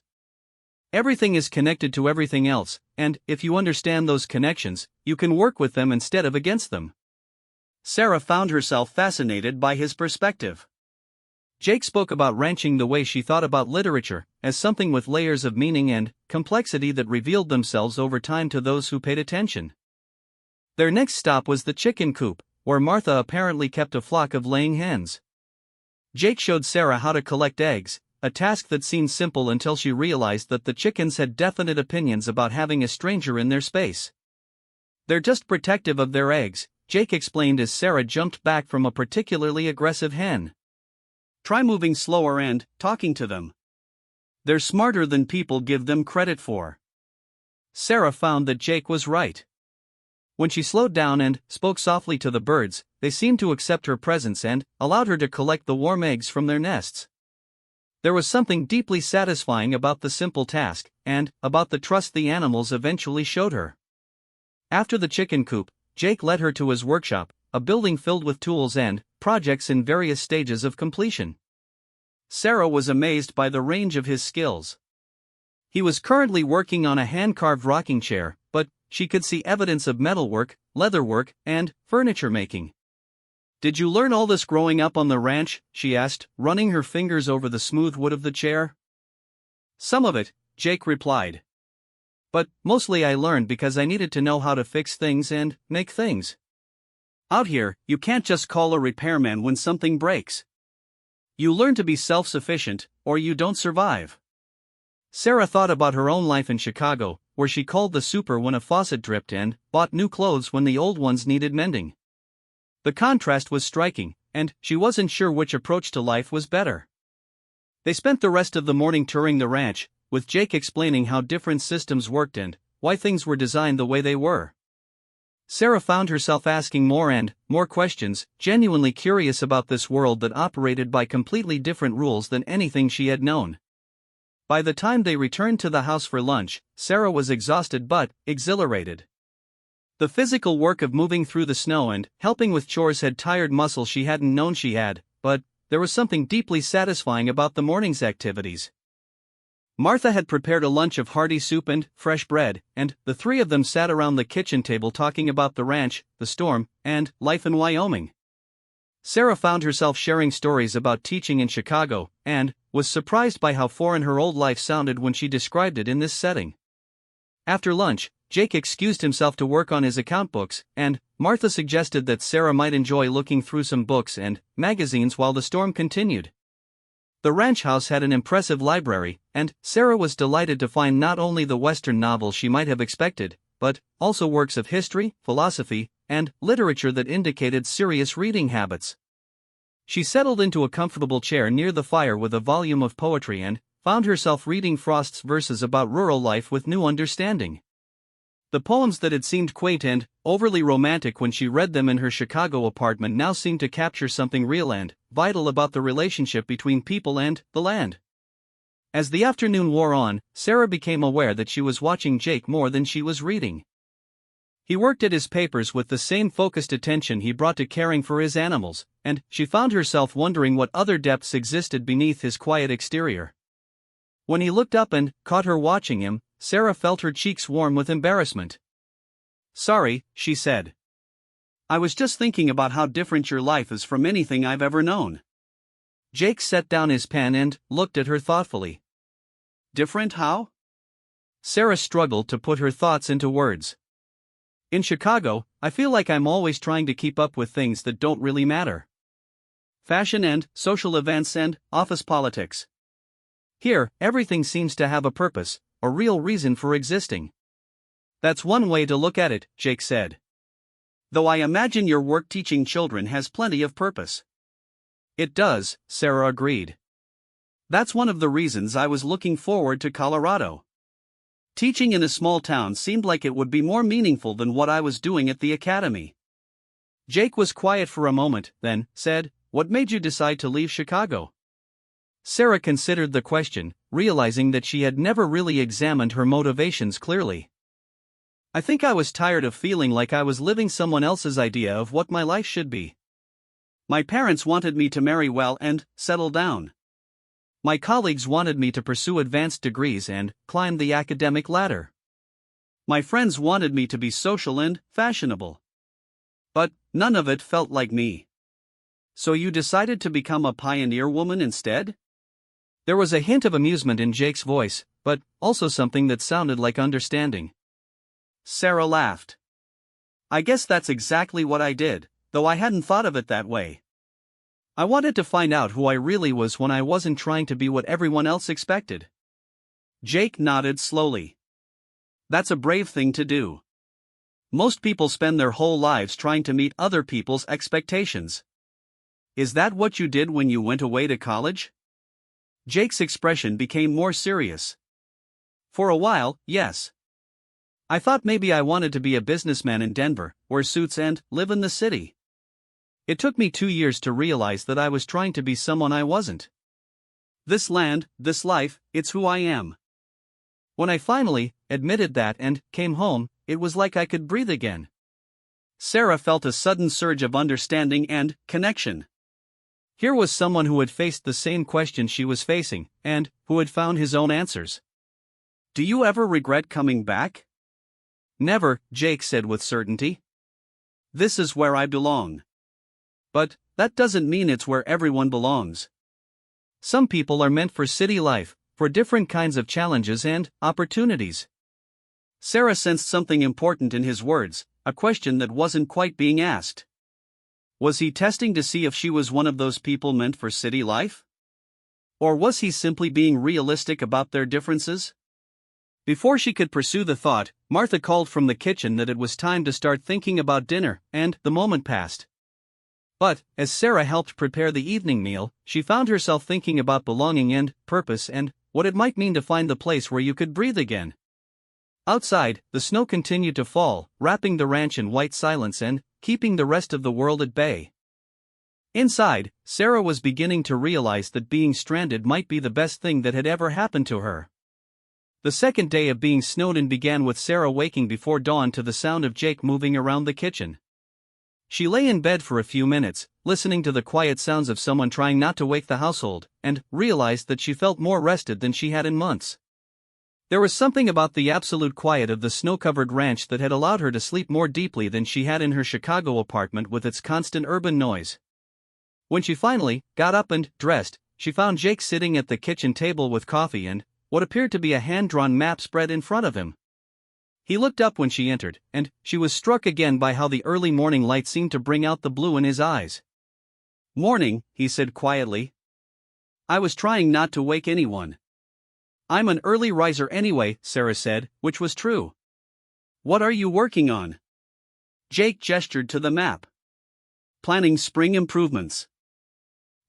Everything is connected to everything else, and if you understand those connections, you can work with them instead of against them. Sarah found herself fascinated by his perspective. Jake spoke about ranching the way she thought about literature, as something with layers of meaning and complexity that revealed themselves over time to those who paid attention. Their next stop was the chicken coop, where Martha apparently kept a flock of laying hens. Jake showed Sarah how to collect eggs, a task that seemed simple until she realized that the chickens had definite opinions about having a stranger in their space. They're just protective of their eggs, Jake explained as Sarah jumped back from a particularly aggressive hen. Try moving slower and talking to them. They're smarter than people give them credit for. Sarah found that Jake was right. When she slowed down and spoke softly to the birds, they seemed to accept her presence and allowed her to collect the warm eggs from their nests. There was something deeply satisfying about the simple task, and about the trust the animals eventually showed her. After the chicken coop, Jake led her to his workshop, a building filled with tools and projects in various stages of completion. Sarah was amazed by the range of his skills. He was currently working on a hand-carved rocking chair, but she could see evidence of metalwork, leatherwork, and furniture making. "Did you learn all this growing up on the ranch?" she asked, running her fingers over the smooth wood of the chair. "Some of it," Jake replied. "But mostly I learned because I needed to know how to fix things and make things. Out here, you can't just call a repairman when something breaks. You learn to be self-sufficient, or you don't survive." Sarah thought about her own life in Chicago, where she called the super when a faucet dripped and bought new clothes when the old ones needed mending. The contrast was striking, and she wasn't sure which approach to life was better. They spent the rest of the morning touring the ranch, with Jake explaining how different systems worked and why things were designed the way they were. Sarah found herself asking more and more questions, genuinely curious about this world that operated by completely different rules than anything she had known. By the time they returned to the house for lunch, Sarah was exhausted but exhilarated. The physical work of moving through the snow and helping with chores had tired muscles she hadn't known she had, but there was something deeply satisfying about the morning's activities. Martha had prepared a lunch of hearty soup and fresh bread, and the three of them sat around the kitchen table talking about the ranch, the storm, and life in Wyoming. Sarah found herself sharing stories about teaching in Chicago, and was surprised by how foreign her old life sounded when she described it in this setting. After lunch, Jake excused himself to work on his account books, and Martha suggested that Sarah might enjoy looking through some books and magazines while the storm continued. The ranch house had an impressive library, and Sarah was delighted to find not only the Western novels she might have expected, but also works of history, philosophy, and literature that indicated serious reading habits. She settled into a comfortable chair near the fire with a volume of poetry and found herself reading Frost's verses about rural life with new understanding. The poems that had seemed quaint and overly romantic when she read them in her Chicago apartment now seemed to capture something real and vital about the relationship between people and the land. As the afternoon wore on, Sarah became aware that she was watching Jake more than she was reading. He worked at his papers with the same focused attention he brought to caring for his animals, and she found herself wondering what other depths existed beneath his quiet exterior. When he looked up and caught her watching him, Sarah felt her cheeks warm with embarrassment. "Sorry," she said. "I was just thinking about how different your life is from anything I've ever known." Jake set down his pen and looked at her thoughtfully. "Different how?" Sarah struggled to put her thoughts into words. "In Chicago, I feel like I'm always trying to keep up with things that don't really matter. Fashion and social events and office politics. Here, everything seems to have a purpose, a real reason for existing." "That's one way to look at it," Jake said. "Though I imagine your work teaching children has plenty of purpose." "It does," Sarah agreed. "That's one of the reasons I was looking forward to Colorado. Teaching in a small town seemed like it would be more meaningful than what I was doing at the academy." Jake was quiet for a moment, then said, "What made you decide to leave Chicago?" Sarah considered the question, realizing that she had never really examined her motivations clearly. "I think I was tired of feeling like I was living someone else's idea of what my life should be. My parents wanted me to marry well and settle down. My colleagues wanted me to pursue advanced degrees and climb the academic ladder. My friends wanted me to be social and fashionable. But none of it felt like me. So you decided to become a pioneer woman instead?" There was a hint of amusement in Jake's voice, but also something that sounded like understanding. Sarah laughed. "I guess that's exactly what I did, though I hadn't thought of it that way. I wanted to find out who I really was when I wasn't trying to be what everyone else expected." Jake nodded slowly. "That's a brave thing to do. Most people spend their whole lives trying to meet other people's expectations. Is that what you did when you went away to college?" Jake's expression became more serious. "For a while, yes. I thought maybe I wanted to be a businessman in Denver, wear suits and live in the city. It took me 2 years to realize that I was trying to be someone I wasn't. This land, this life, it's who I am. When I finally admitted that and came home, it was like I could breathe again. Sarah felt a sudden surge of understanding and connection. Here was someone who had faced the same question she was facing, and who had found his own answers. "Do you ever regret coming back?" "Never," Jake said with certainty. "This is where I belong." But that doesn't mean it's where everyone belongs. Some people are meant for city life, for different kinds of challenges and opportunities. Sarah sensed something important in his words, a question that wasn't quite being asked. Was he testing to see if she was one of those people meant for city life? Or was he simply being realistic about their differences? Before she could pursue the thought, Martha called from the kitchen that it was time to start thinking about dinner, and the moment passed. But, as Sarah helped prepare the evening meal, she found herself thinking about belonging and purpose and what it might mean to find the place where you could breathe again. Outside, the snow continued to fall, wrapping the ranch in white silence and keeping the rest of the world at bay. Inside, Sarah was beginning to realize that being stranded might be the best thing that had ever happened to her. The second day of being snowed in began with Sarah waking before dawn to the sound of Jake moving around the kitchen. She lay in bed for a few minutes, listening to the quiet sounds of someone trying not to wake the household, and realized that she felt more rested than she had in months. There was something about the absolute quiet of the snow-covered ranch that had allowed her to sleep more deeply than she had in her Chicago apartment with its constant urban noise. When she finally got up and dressed, she found Jake sitting at the kitchen table with coffee and what appeared to be a hand-drawn map spread in front of him. He looked up when she entered, and she was struck again by how the early morning light seemed to bring out the blue in his eyes. "Morning," he said quietly. "I was trying not to wake anyone." "I'm an early riser anyway," Sarah said, which was true. "What are you working on?" Jake gestured to the map. "Planning spring improvements.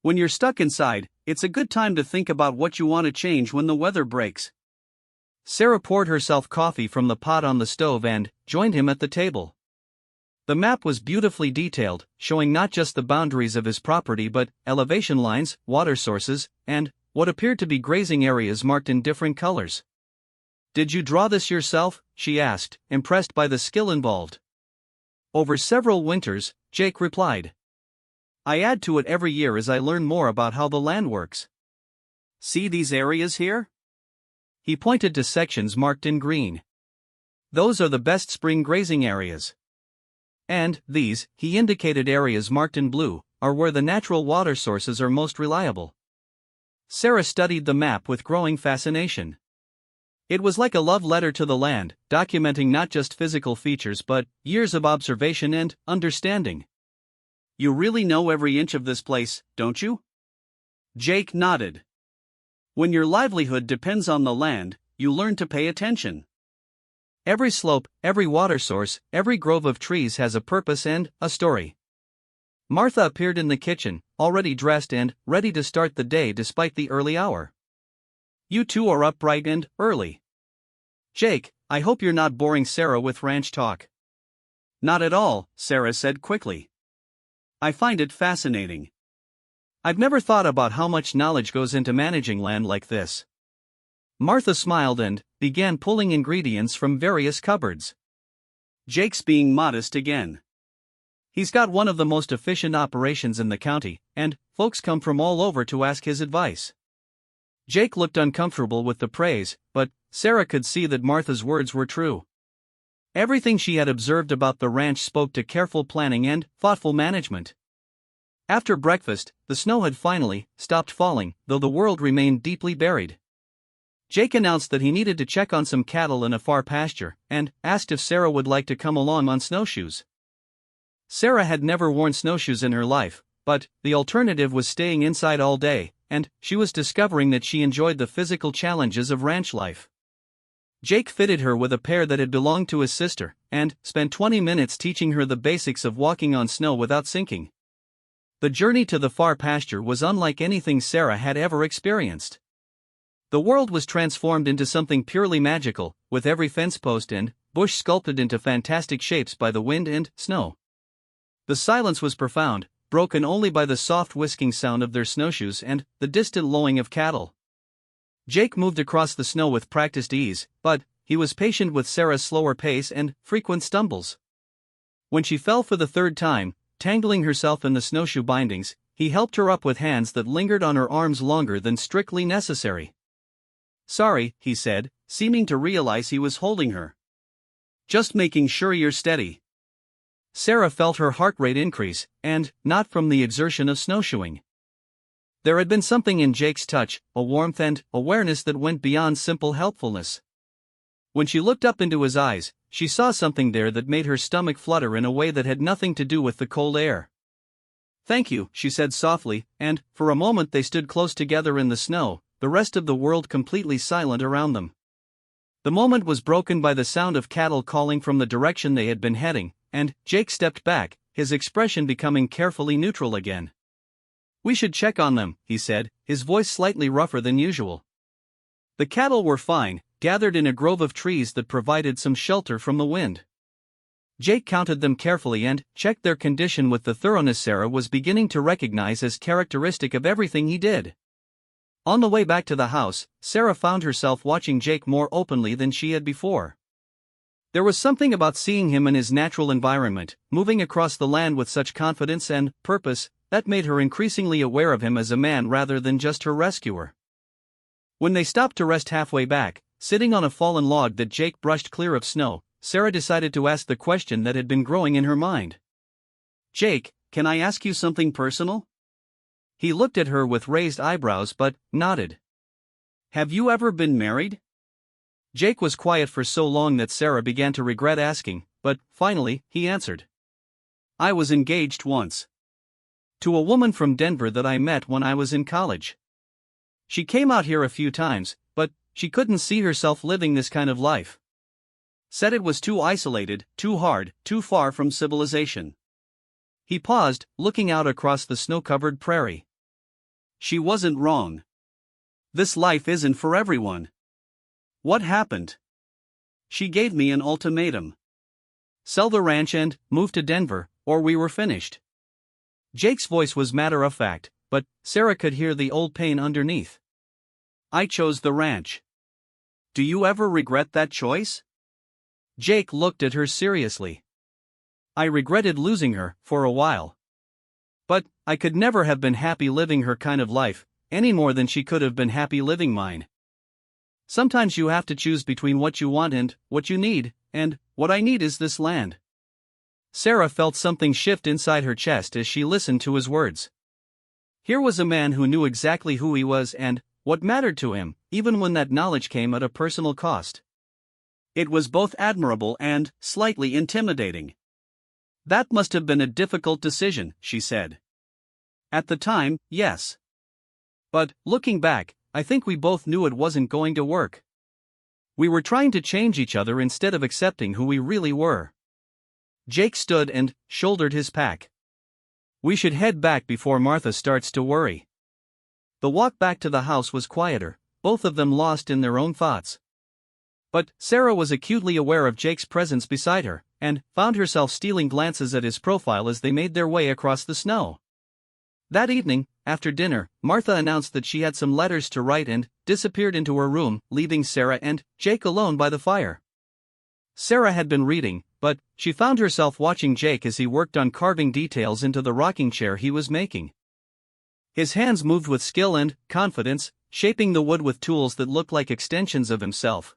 When you're stuck inside, it's a good time to think about what you want to change when the weather breaks." Sarah poured herself coffee from the pot on the stove and joined him at the table. The map was beautifully detailed, showing not just the boundaries of his property but elevation lines, water sources, and what appeared to be grazing areas marked in different colors. "Did you draw this yourself?" she asked, impressed by the skill involved. "Over several winters," Jake replied. "I add to it every year as I learn more about how the land works. See these areas here?" He pointed to sections marked in green. "Those are the best spring grazing areas. And these," he indicated areas marked in blue, "are where the natural water sources are most reliable." Sarah studied the map with growing fascination. It was like a love letter to the land, documenting not just physical features but years of observation and understanding. "You really know every inch of this place, don't you?" Jake nodded. "When your livelihood depends on the land, you learn to pay attention. Every slope, every water source, every grove of trees has a purpose and a story." Martha appeared in the kitchen, already dressed and ready to start the day despite the early hour. "You two are up bright and early." "Jake, I hope you're not boring Sarah with ranch talk." "Not at all," Sarah said quickly. "I find it fascinating. I've never thought about how much knowledge goes into managing land like this." Martha smiled and began pulling ingredients from various cupboards. Jake's being modest again. "He's got one of the most efficient operations in the county, and folks come from all over to ask his advice." Jake looked uncomfortable with the praise, but Sarah could see that Martha's words were true. Everything she had observed about the ranch spoke to careful planning and thoughtful management. After breakfast, the snow had finally stopped falling, though the world remained deeply buried. Jake announced that he needed to check on some cattle in a far pasture, and asked if Sarah would like to come along on snowshoes. Sarah had never worn snowshoes in her life, but the alternative was staying inside all day, and she was discovering that she enjoyed the physical challenges of ranch life. Jake fitted her with a pair that had belonged to his sister, and spent 20 minutes teaching her the basics of walking on snow without sinking. The journey to the far pasture was unlike anything Sarah had ever experienced. The world was transformed into something purely magical, with every fence post and bush sculpted into fantastic shapes by the wind and snow. The silence was profound, broken only by the soft whisking sound of their snowshoes and the distant lowing of cattle. Jake moved across the snow with practiced ease, but he was patient with Sarah's slower pace and frequent stumbles. When she fell for the third time, tangling herself in the snowshoe bindings, he helped her up with hands that lingered on her arms longer than strictly necessary. "Sorry," he said, seeming to realize he was holding her. "Just making sure you're steady." Sarah felt her heart rate increase, and not from the exertion of snowshoeing. There had been something in Jake's touch, a warmth and awareness that went beyond simple helpfulness. When she looked up into his eyes, she saw something there that made her stomach flutter in a way that had nothing to do with the cold air. "Thank you," she said softly, and, for a moment they stood close together in the snow, the rest of the world completely silent around them. The moment was broken by the sound of cattle calling from the direction they had been heading, and Jake stepped back, his expression becoming carefully neutral again. "We should check on them," he said, his voice slightly rougher than usual. The cattle were fine, gathered in a grove of trees that provided some shelter from the wind. Jake counted them carefully and checked their condition with the thoroughness Sarah was beginning to recognize as characteristic of everything he did. On the way back to the house, Sarah found herself watching Jake more openly than she had before. There was something about seeing him in his natural environment, moving across the land with such confidence and purpose, that made her increasingly aware of him as a man rather than just her rescuer. When they stopped to rest halfway back, sitting on a fallen log that Jake brushed clear of snow, Sarah decided to ask the question that had been growing in her mind. "Jake, can I ask you something personal?" He looked at her with raised eyebrows but nodded. "Have you ever been married?" Jake was quiet for so long that Sarah began to regret asking, but finally, he answered. "I was engaged once. To a woman from Denver that I met when I was in college. She came out here a few times, but she couldn't see herself living this kind of life. Said it was too isolated, too hard, too far from civilization." He paused, looking out across the snow-covered prairie. "She wasn't wrong. This life isn't for everyone." "What happened?" "She gave me an ultimatum. Sell the ranch and move to Denver, or we were finished." Jake's voice was matter-of-fact, but Sarah could hear the old pain underneath. "I chose the ranch. Do you ever regret that choice?" Jake looked at her seriously. "I regretted losing her, for a while. But I could never have been happy living her kind of life, any more than she could have been happy living mine. Sometimes you have to choose between what you want and what you need, and what I need is this land." Sarah felt something shift inside her chest as she listened to his words. Here was a man who knew exactly who he was and what mattered to him, even when that knowledge came at a personal cost. It was both admirable and slightly intimidating. "That must have been a difficult decision," she said. "At the time, yes. But, looking back, I think we both knew it wasn't going to work. We were trying to change each other instead of accepting who we really were." Jake stood and shouldered his pack. "We should head back before Martha starts to worry." The walk back to the house was quieter, both of them lost in their own thoughts. But Sarah was acutely aware of Jake's presence beside her, and found herself stealing glances at his profile as they made their way across the snow. That evening, after dinner, Martha announced that she had some letters to write and disappeared into her room, leaving Sarah and Jake alone by the fire. Sarah had been reading, but she found herself watching Jake as he worked on carving details into the rocking chair he was making. His hands moved with skill and confidence, shaping the wood with tools that looked like extensions of himself.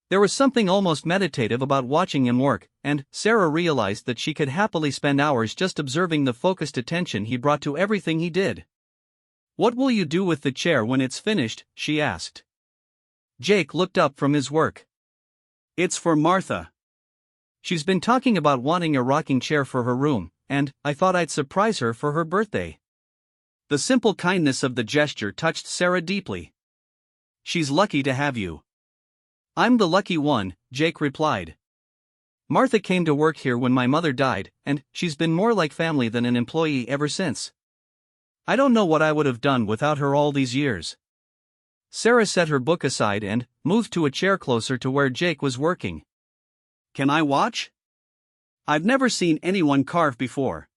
There was something almost meditative about watching him work, and Sarah realized that she could happily spend hours just observing the focused attention he brought to everything he did. "What will you do with the chair when it's finished?" she asked. Jake looked up from his work. "It's for Martha. She's been talking about wanting a rocking chair for her room, and I thought I'd surprise her for her birthday." The simple kindness of the gesture touched Sarah deeply. "She's lucky to have you." "I'm the lucky one," Jake replied. "Martha came to work here when my mother died, and she's been more like family than an employee ever since. I don't know what I would have done without her all these years." Sarah set her book aside and moved to a chair closer to where Jake was working. "Can I watch? I've never seen anyone carve before."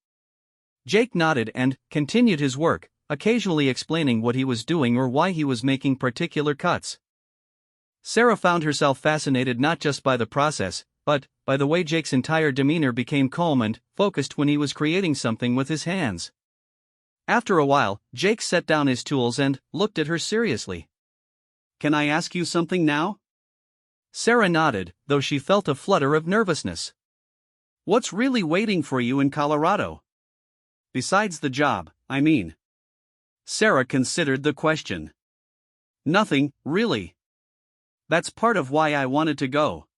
Jake nodded and continued his work, occasionally explaining what he was doing or why he was making particular cuts. Sarah found herself fascinated not just by the process, but by the way Jake's entire demeanor became calm and focused when he was creating something with his hands. After a while, Jake set down his tools and looked at her seriously. "Can I ask you something now?" Sarah nodded, though she felt a flutter of nervousness. "What's really waiting for you in Colorado? Besides the job, I mean." Sarah considered the question. "Nothing, really. That's part of why I wanted to go.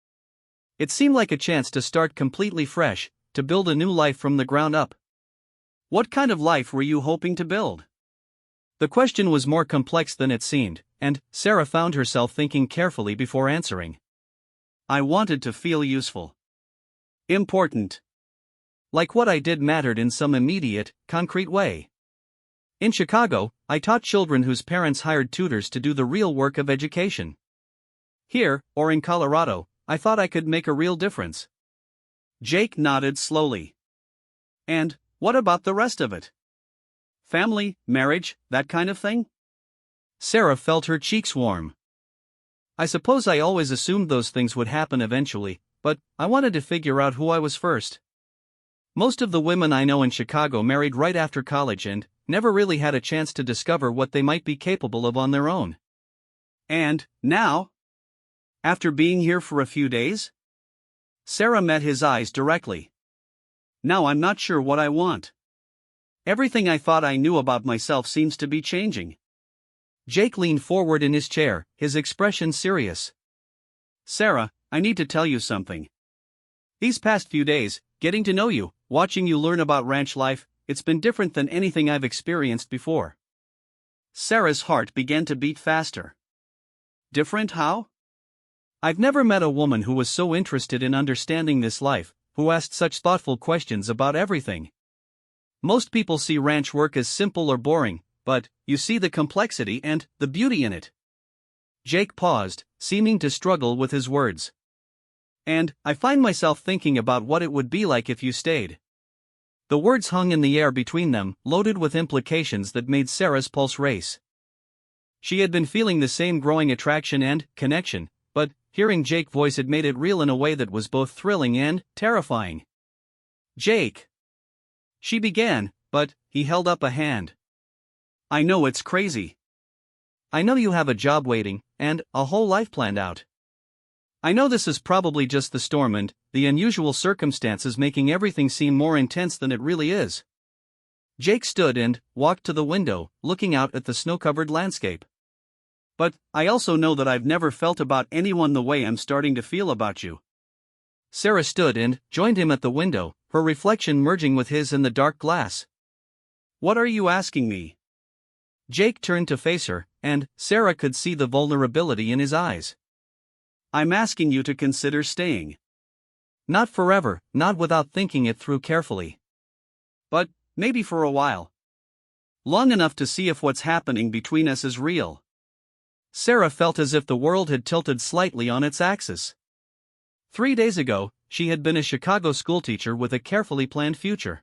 It seemed like a chance to start completely fresh, to build a new life from the ground up." "What kind of life were you hoping to build?" The question was more complex than it seemed, and Sarah found herself thinking carefully before answering. "I wanted to feel useful. Important. Like what I did mattered in some immediate, concrete way. In Chicago, I taught children whose parents hired tutors to do the real work of education. Here, or in Colorado, I thought I could make a real difference." Jake nodded slowly. "And what about the rest of it? Family, marriage, that kind of thing?" Sarah felt her cheeks warm. "I suppose I always assumed those things would happen eventually, but I wanted to figure out who I was first. Most of the women I know in Chicago married right after college and never really had a chance to discover what they might be capable of on their own." "And now? After being here for a few days?" Sarah met his eyes directly. "Now I'm not sure what I want. Everything I thought I knew about myself seems to be changing." Jake leaned forward in his chair, his expression serious. "Sarah, I need to tell you something. These past few days, getting to know you, watching you learn about ranch life, it's been different than anything I've experienced before." Sarah's heart began to beat faster. "Different how?" "I've never met a woman who was so interested in understanding this life, who asked such thoughtful questions about everything. Most people see ranch work as simple or boring, but you see the complexity and the beauty in it." Jake paused, seeming to struggle with his words. "And I find myself thinking about what it would be like if you stayed." The words hung in the air between them, loaded with implications that made Sarah's pulse race. She had been feeling the same growing attraction and connection, but hearing Jake's voice had made it real in a way that was both thrilling and terrifying. "Jake," she began, but he held up a hand. "I know it's crazy. I know you have a job waiting, and a whole life planned out. I know this is probably just the storm and the unusual circumstances making everything seem more intense than it really is." Jake stood and walked to the window, looking out at the snow-covered landscape. "But I also know that I've never felt about anyone the way I'm starting to feel about you." Sarah stood and joined him at the window, her reflection merging with his in the dark glass. "What are you asking me?" Jake turned to face her, and Sarah could see the vulnerability in his eyes. "I'm asking you to consider staying. Not forever, not without thinking it through carefully. But maybe for a while. Long enough to see if what's happening between us is real." Sarah felt as if the world had tilted slightly on its axis. 3 days ago, she had been a Chicago schoolteacher with a carefully planned future.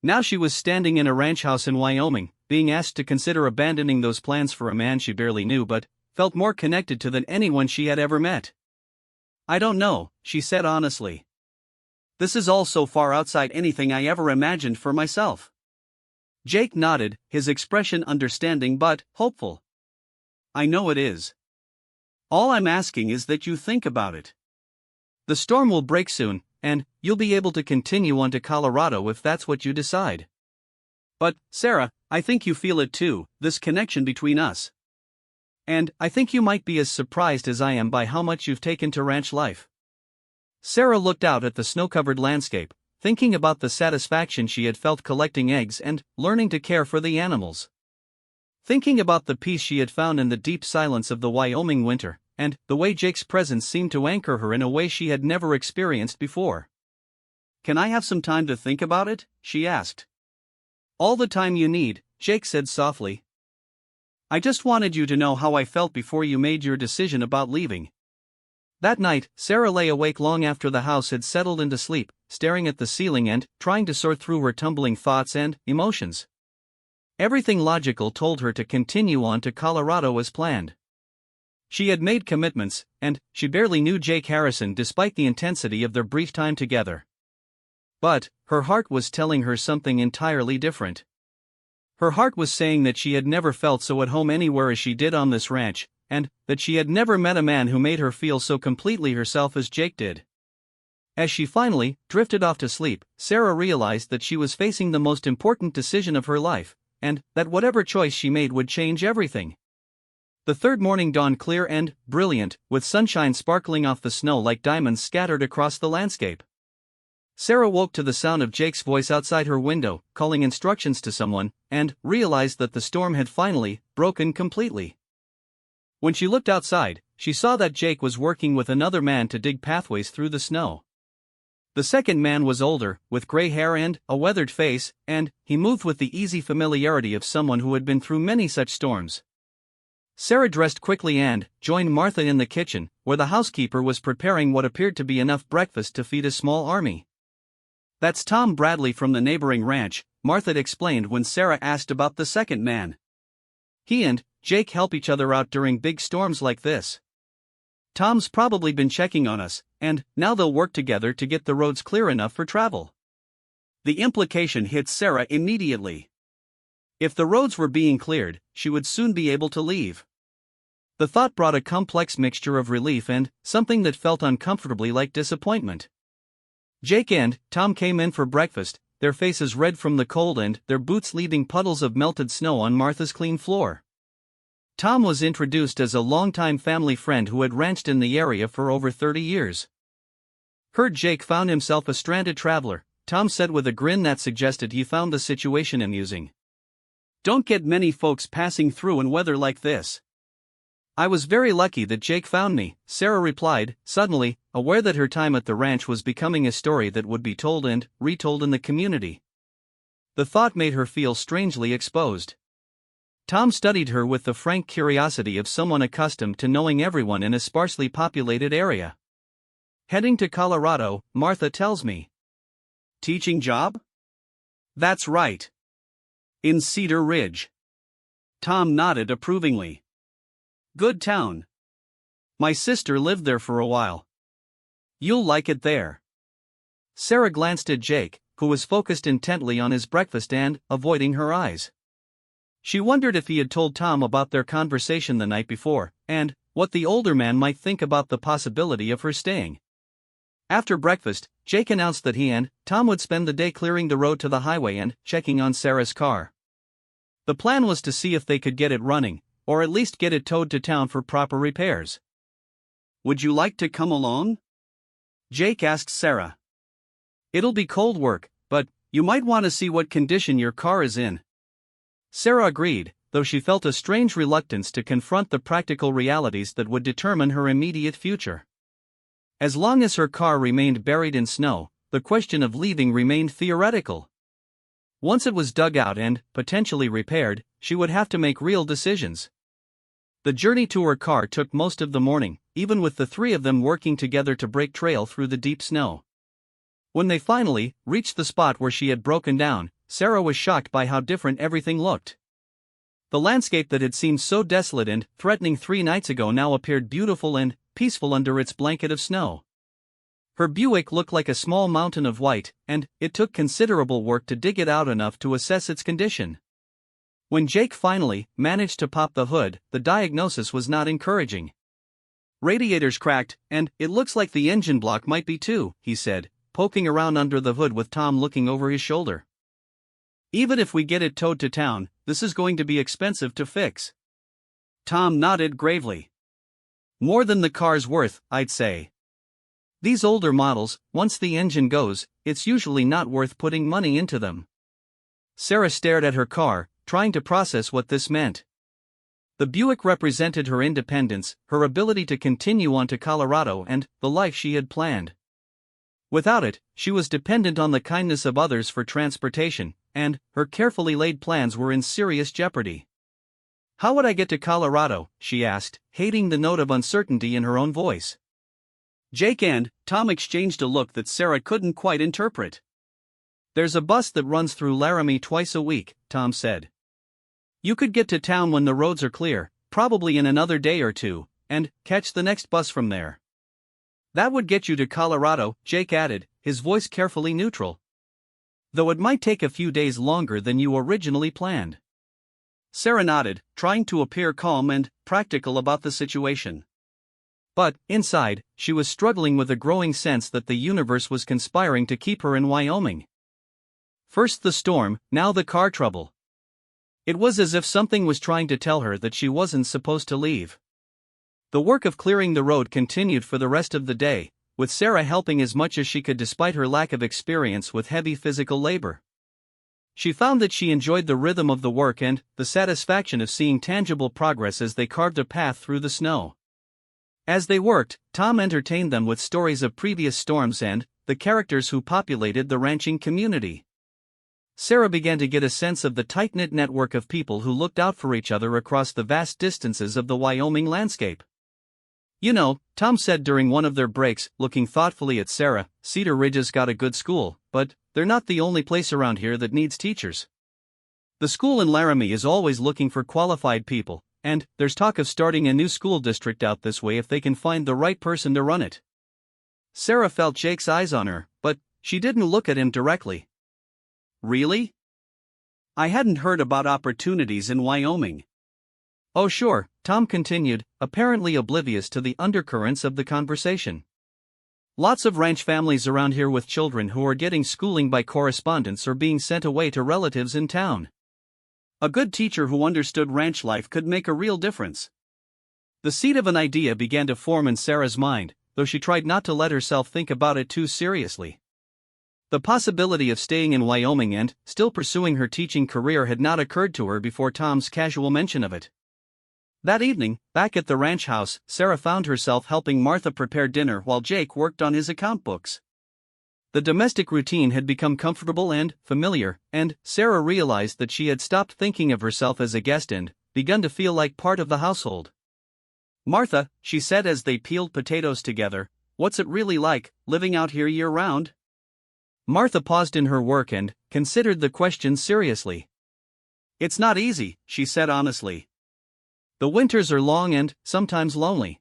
Now she was standing in a ranch house in Wyoming, being asked to consider abandoning those plans for a man she barely knew but felt more connected to than anyone she had ever met. "I don't know," she said honestly. "This is all so far outside anything I ever imagined for myself." Jake nodded, his expression understanding but hopeful. "I know it is. All I'm asking is that you think about it. The storm will break soon, and you'll be able to continue on to Colorado if that's what you decide. But, Sarah, I think you feel it too, this connection between us. And I think you might be as surprised as I am by how much you've taken to ranch life." Sarah looked out at the snow-covered landscape, thinking about the satisfaction she had felt collecting eggs and learning to care for the animals. Thinking about the peace she had found in the deep silence of the Wyoming winter, and the way Jake's presence seemed to anchor her in a way she had never experienced before. "Can I have some time to think about it?" she asked. "All the time you need," Jake said softly. "I just wanted you to know how I felt before you made your decision about leaving." That night, Sarah lay awake long after the house had settled into sleep, staring at the ceiling and trying to sort through her tumbling thoughts and emotions. Everything logical told her to continue on to Colorado as planned. She had made commitments, and she barely knew Jake Harrison despite the intensity of their brief time together. But her heart was telling her something entirely different. Her heart was saying that she had never felt so at home anywhere as she did on this ranch, and that she had never met a man who made her feel so completely herself as Jake did. As she finally drifted off to sleep, Sarah realized that she was facing the most important decision of her life, and that whatever choice she made would change everything. The third morning dawned clear and brilliant, with sunshine sparkling off the snow like diamonds scattered across the landscape. Sarah woke to the sound of Jake's voice outside her window, calling instructions to someone, and realized that the storm had finally broken completely. When she looked outside, she saw that Jake was working with another man to dig pathways through the snow. The second man was older, with gray hair and a weathered face, and he moved with the easy familiarity of someone who had been through many such storms. Sarah dressed quickly and joined Martha in the kitchen, where the housekeeper was preparing what appeared to be enough breakfast to feed a small army. "That's Tom Bradley from the neighboring ranch," Martha explained when Sarah asked about the second man. "He and Jake help each other out during big storms like this. Tom's probably been checking on us, and now they'll work together to get the roads clear enough for travel." The implication hit Sarah immediately. If the roads were being cleared, she would soon be able to leave. The thought brought a complex mixture of relief and something that felt uncomfortably like disappointment. Jake and Tom came in for breakfast, their faces red from the cold and their boots leaving puddles of melted snow on Martha's clean floor. Tom was introduced as a longtime family friend who had ranched in the area for over 30 years. Heard Jake found himself a stranded traveler, Tom said with a grin that suggested he found the situation amusing. "Don't get many folks passing through in weather like this." "I was very lucky that Jake found me," Sarah replied, suddenly aware that her time at the ranch was becoming a story that would be told and retold in the community. The thought made her feel strangely exposed. Tom studied her with the frank curiosity of someone accustomed to knowing everyone in a sparsely populated area. "Heading to Colorado, Martha tells me." "Teaching job?" "That's right. In Cedar Ridge." Tom nodded approvingly. "Good town. My sister lived there for a while. You'll like it there." Sarah glanced at Jake, who was focused intently on his breakfast and avoiding her eyes. She wondered if he had told Tom about their conversation the night before, and what the older man might think about the possibility of her staying. After breakfast, Jake announced that he and Tom would spend the day clearing the road to the highway and checking on Sarah's car. The plan was to see if they could get it running, or at least get it towed to town for proper repairs. "Would you like to come along?" Jake asked Sarah. "It'll be cold work, but you might want to see what condition your car is in." Sarah agreed, though she felt a strange reluctance to confront the practical realities that would determine her immediate future. As long as her car remained buried in snow, the question of leaving remained theoretical. Once it was dug out and potentially repaired, she would have to make real decisions. The journey to her car took most of the morning, even with the three of them working together to break trail through the deep snow. When they finally reached the spot where she had broken down, Sarah was shocked by how different everything looked. The landscape that had seemed so desolate and threatening 3 nights ago now appeared beautiful and peaceful under its blanket of snow. Her Buick looked like a small mountain of white, and it took considerable work to dig it out enough to assess its condition. When Jake finally managed to pop the hood, the diagnosis was not encouraging. "Radiator's cracked, and it looks like the engine block might be too," he said, poking around under the hood with Tom looking over his shoulder. "Even if we get it towed to town, this is going to be expensive to fix." Tom nodded gravely. "More than the car's worth, I'd say. These older models, once the engine goes, it's usually not worth putting money into them." Sarah stared at her car, trying to process what this meant. The Buick represented her independence, her ability to continue on to Colorado, and the life she had planned. Without it, she was dependent on the kindness of others for transportation, and her carefully laid plans were in serious jeopardy. "How would I get to Colorado?" she asked, hating the note of uncertainty in her own voice. Jake and Tom exchanged a look that Sarah couldn't quite interpret. "There's a bus that runs through Laramie twice a week," Tom said. "You could get to town when the roads are clear, probably in another day or two, and catch the next bus from there. That would get you to Colorado, Jake added, his voice carefully neutral. Though it might take a few days longer than you originally planned. Sarah nodded, trying to appear calm and practical about the situation. But, inside, she was struggling with a growing sense that the universe was conspiring to keep her in Wyoming. First the storm, now the car trouble. It was as if something was trying to tell her that she wasn't supposed to leave. The work of clearing the road continued for the rest of the day, with Sarah helping as much as she could despite her lack of experience with heavy physical labor. She found that she enjoyed the rhythm of the work and the satisfaction of seeing tangible progress as they carved a path through the snow. As they worked, Tom entertained them with stories of previous storms and the characters who populated the ranching community. Sarah began to get a sense of the tight-knit network of people who looked out for each other across the vast distances of the Wyoming landscape. You know, Tom said during one of their breaks, looking thoughtfully at Sarah, Cedar Ridge's got a good school, but they're not the only place around here that needs teachers. The school in Laramie is always looking for qualified people, and there's talk of starting a new school district out this way if they can find the right person to run it. Sarah felt Jake's eyes on her, but she didn't look at him directly. Really? I hadn't heard about opportunities in Wyoming. Oh sure, Tom continued, apparently oblivious to the undercurrents of the conversation. Lots of ranch families around here with children who are getting schooling by correspondence or being sent away to relatives in town. A good teacher who understood ranch life could make a real difference. The seed of an idea began to form in Sarah's mind, though she tried not to let herself think about it too seriously. The possibility of staying in Wyoming and still pursuing her teaching career had not occurred to her before Tom's casual mention of it. That evening, back at the ranch house, Sarah found herself helping Martha prepare dinner while Jake worked on his account books. The domestic routine had become comfortable and familiar, and Sarah realized that she had stopped thinking of herself as a guest and begun to feel like part of the household. Martha, she said as they peeled potatoes together, what's it really like, living out here year-round? Martha paused in her work and considered the question seriously. It's not easy, she said honestly. The winters are long and sometimes lonely.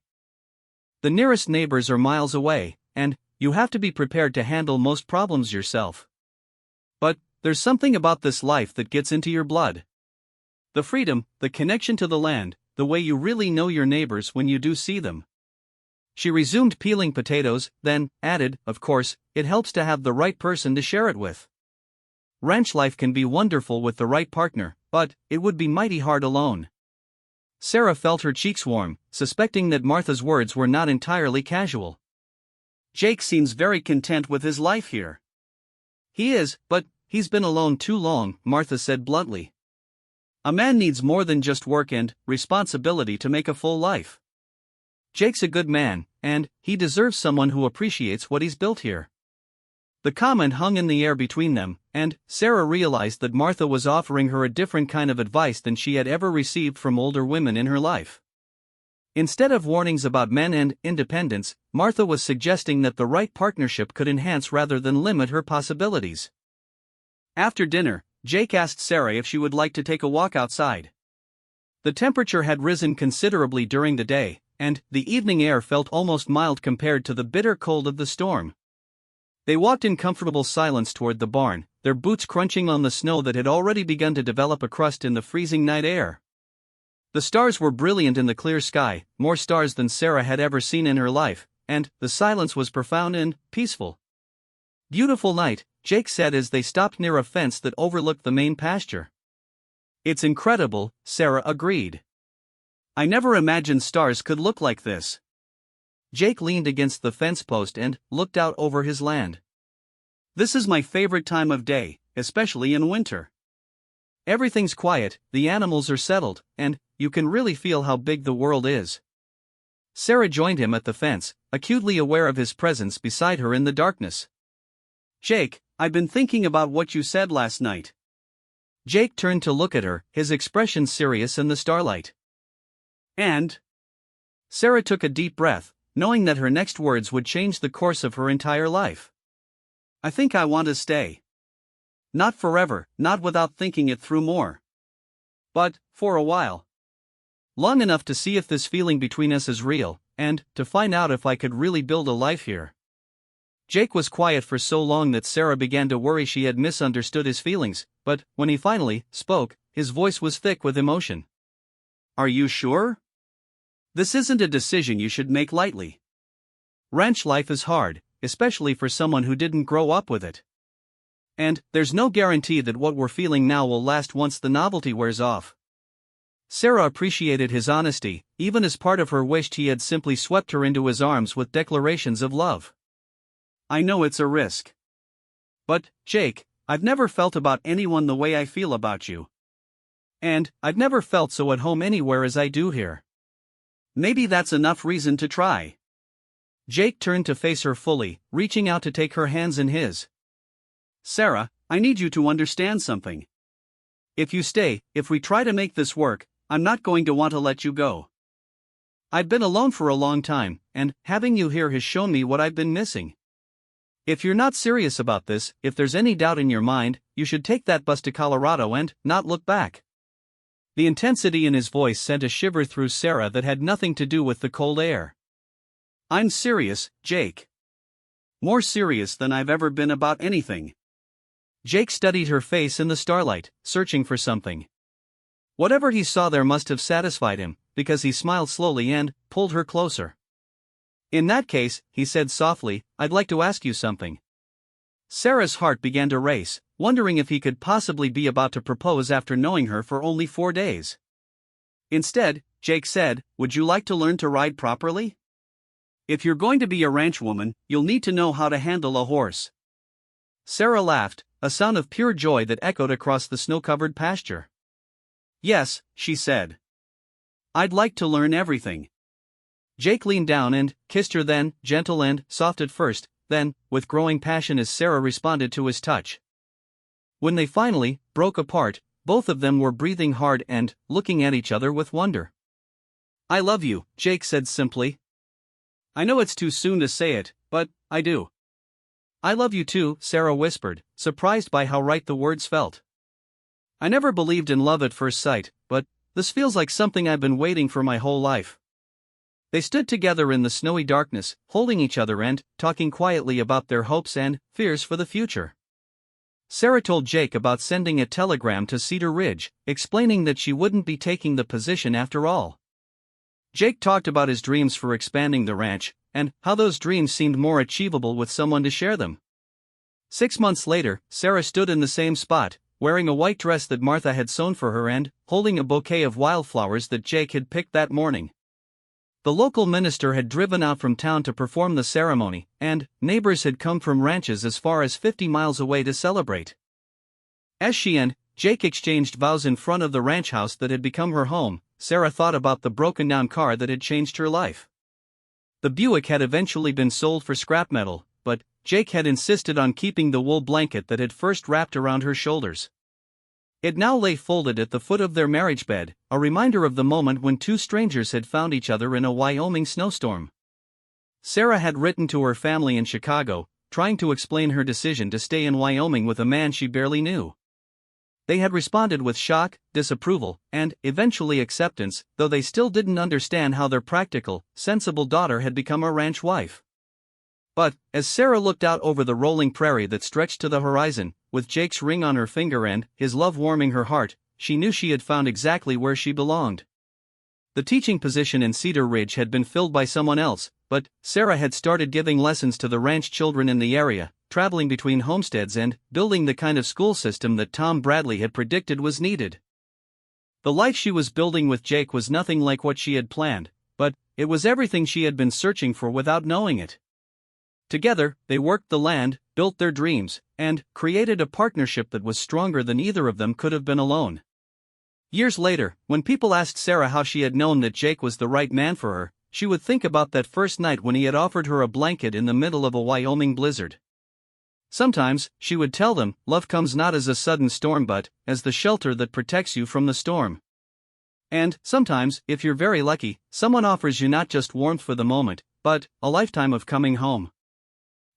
The nearest neighbors are miles away, and you have to be prepared to handle most problems yourself. But there's something about this life that gets into your blood. The freedom, the connection to the land, the way you really know your neighbors when you do see them. She resumed peeling potatoes, then added, of course, it helps to have the right person to share it with. Ranch life can be wonderful with the right partner, but it would be mighty hard alone. Sarah felt her cheeks warm, suspecting that Martha's words were not entirely casual. Jake seems very content with his life here. He is, but he's been alone too long, Martha said bluntly. A man needs more than just work and responsibility to make a full life. Jake's a good man, and he deserves someone who appreciates what he's built here. The comment hung in the air between them, and Sarah realized that Martha was offering her a different kind of advice than she had ever received from older women in her life. Instead of warnings about men and independence, Martha was suggesting that the right partnership could enhance rather than limit her possibilities. After dinner, Jake asked Sarah if she would like to take a walk outside. The temperature had risen considerably during the day, and the evening air felt almost mild compared to the bitter cold of the storm. They walked in comfortable silence toward the barn, their boots crunching on the snow that had already begun to develop a crust in the freezing night air. The stars were brilliant in the clear sky, more stars than Sarah had ever seen in her life, and the silence was profound and peaceful. Beautiful night, Jake said as they stopped near a fence that overlooked the main pasture. It's incredible, Sarah agreed. I never imagined stars could look like this. Jake leaned against the fence post and looked out over his land. This is my favorite time of day, especially in winter. Everything's quiet, the animals are settled, and you can really feel how big the world is. Sarah joined him at the fence, acutely aware of his presence beside her in the darkness. Jake, I've been thinking about what you said last night. Jake turned to look at her, his expression serious in the starlight. And? Sarah took a deep breath, knowing that her next words would change the course of her entire life. I think I want to stay. Not forever, not without thinking it through more. But, for a while. Long enough to see if this feeling between us is real, and to find out if I could really build a life here." Jake was quiet for so long that Sarah began to worry she had misunderstood his feelings, but when he finally spoke, his voice was thick with emotion. "Are you sure? This isn't a decision you should make lightly. Ranch life is hard, especially for someone who didn't grow up with it. And there's no guarantee that what we're feeling now will last once the novelty wears off." Sarah appreciated his honesty, even as part of her wished he had simply swept her into his arms with declarations of love. "I know it's a risk. But, Jake, I've never felt about anyone the way I feel about you. And I've never felt so at home anywhere as I do here. Maybe that's enough reason to try." Jake turned to face her fully, reaching out to take her hands in his. "Sarah, I need you to understand something. If you stay, if we try to make this work, I'm not going to want to let you go. I've been alone for a long time, and having you here has shown me what I've been missing. If you're not serious about this, if there's any doubt in your mind, you should take that bus to Colorado and not look back." The intensity in his voice sent a shiver through Sarah that had nothing to do with the cold air. "I'm serious, Jake. More serious than I've ever been about anything." Jake studied her face in the starlight, searching for something. Whatever he saw there must have satisfied him, because he smiled slowly and pulled her closer. "In that case," he said softly, "I'd like to ask you something." Sarah's heart began to race, wondering if he could possibly be about to propose after knowing her for only 4 days. Instead, Jake said, "Would you like to learn to ride properly? If you're going to be a ranch woman, you'll need to know how to handle a horse." Sarah laughed, a sound of pure joy that echoed across the snow-covered pasture. "Yes," she said. "I'd like to learn everything." Jake leaned down and kissed her, then, gentle and soft at first, then, with growing passion as Sarah responded to his touch. When they finally broke apart, both of them were breathing hard and looking at each other with wonder. "I love you," Jake said simply. "I know it's too soon to say it, but I do." "I love you too," Sarah whispered, surprised by how right the words felt. "I never believed in love at first sight, but this feels like something I've been waiting for my whole life." They stood together in the snowy darkness, holding each other and talking quietly about their hopes and fears for the future. Sarah told Jake about sending a telegram to Cedar Ridge, explaining that she wouldn't be taking the position after all. Jake talked about his dreams for expanding the ranch, and how those dreams seemed more achievable with someone to share them. 6 months later, Sarah stood in the same spot, wearing a white dress that Martha had sewn for her and holding a bouquet of wildflowers that Jake had picked that morning. The local minister had driven out from town to perform the ceremony, and neighbors had come from ranches as far as 50 miles away to celebrate. As she and Jake exchanged vows in front of the ranch house that had become her home, Sarah thought about the broken-down car that had changed her life. The Buick had eventually been sold for scrap metal, but Jake had insisted on keeping the wool blanket that had first wrapped around her shoulders. It now lay folded at the foot of their marriage bed, a reminder of the moment when two strangers had found each other in a Wyoming snowstorm. Sarah had written to her family in Chicago, trying to explain her decision to stay in Wyoming with a man she barely knew. They had responded with shock, disapproval, and eventually acceptance, though they still didn't understand how their practical, sensible daughter had become a ranch wife. But, as Sarah looked out over the rolling prairie that stretched to the horizon, with Jake's ring on her finger and his love warming her heart, she knew she had found exactly where she belonged. The teaching position in Cedar Ridge had been filled by someone else, but Sarah had started giving lessons to the ranch children in the area, traveling between homesteads and building the kind of school system that Tom Bradley had predicted was needed. The life she was building with Jake was nothing like what she had planned, but it was everything she had been searching for without knowing it. Together, they worked the land, built their dreams, and created a partnership that was stronger than either of them could have been alone. Years later, when people asked Sarah how she had known that Jake was the right man for her, she would think about that first night when he had offered her a blanket in the middle of a Wyoming blizzard. Sometimes, she would tell them, love comes not as a sudden storm but as the shelter that protects you from the storm. And sometimes, if you're very lucky, someone offers you not just warmth for the moment, but a lifetime of coming home.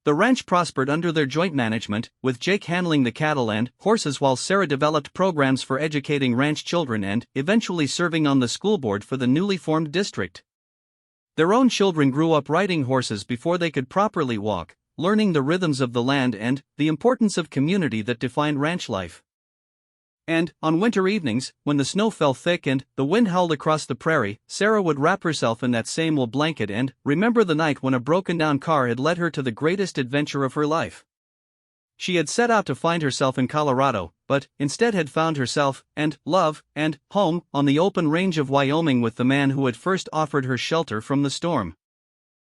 The ranch prospered under their joint management, with Jake handling the cattle and horses while Sarah developed programs for educating ranch children and eventually serving on the school board for the newly formed district. Their own children grew up riding horses before they could properly walk, learning the rhythms of the land and the importance of community that defined ranch life. And, on winter evenings, when the snow fell thick and the wind howled across the prairie, Sarah would wrap herself in that same wool blanket and remember the night when a broken-down car had led her to the greatest adventure of her life. She had set out to find herself in Colorado, but instead had found herself, and love, and home, on the open range of Wyoming with the man who had first offered her shelter from the storm.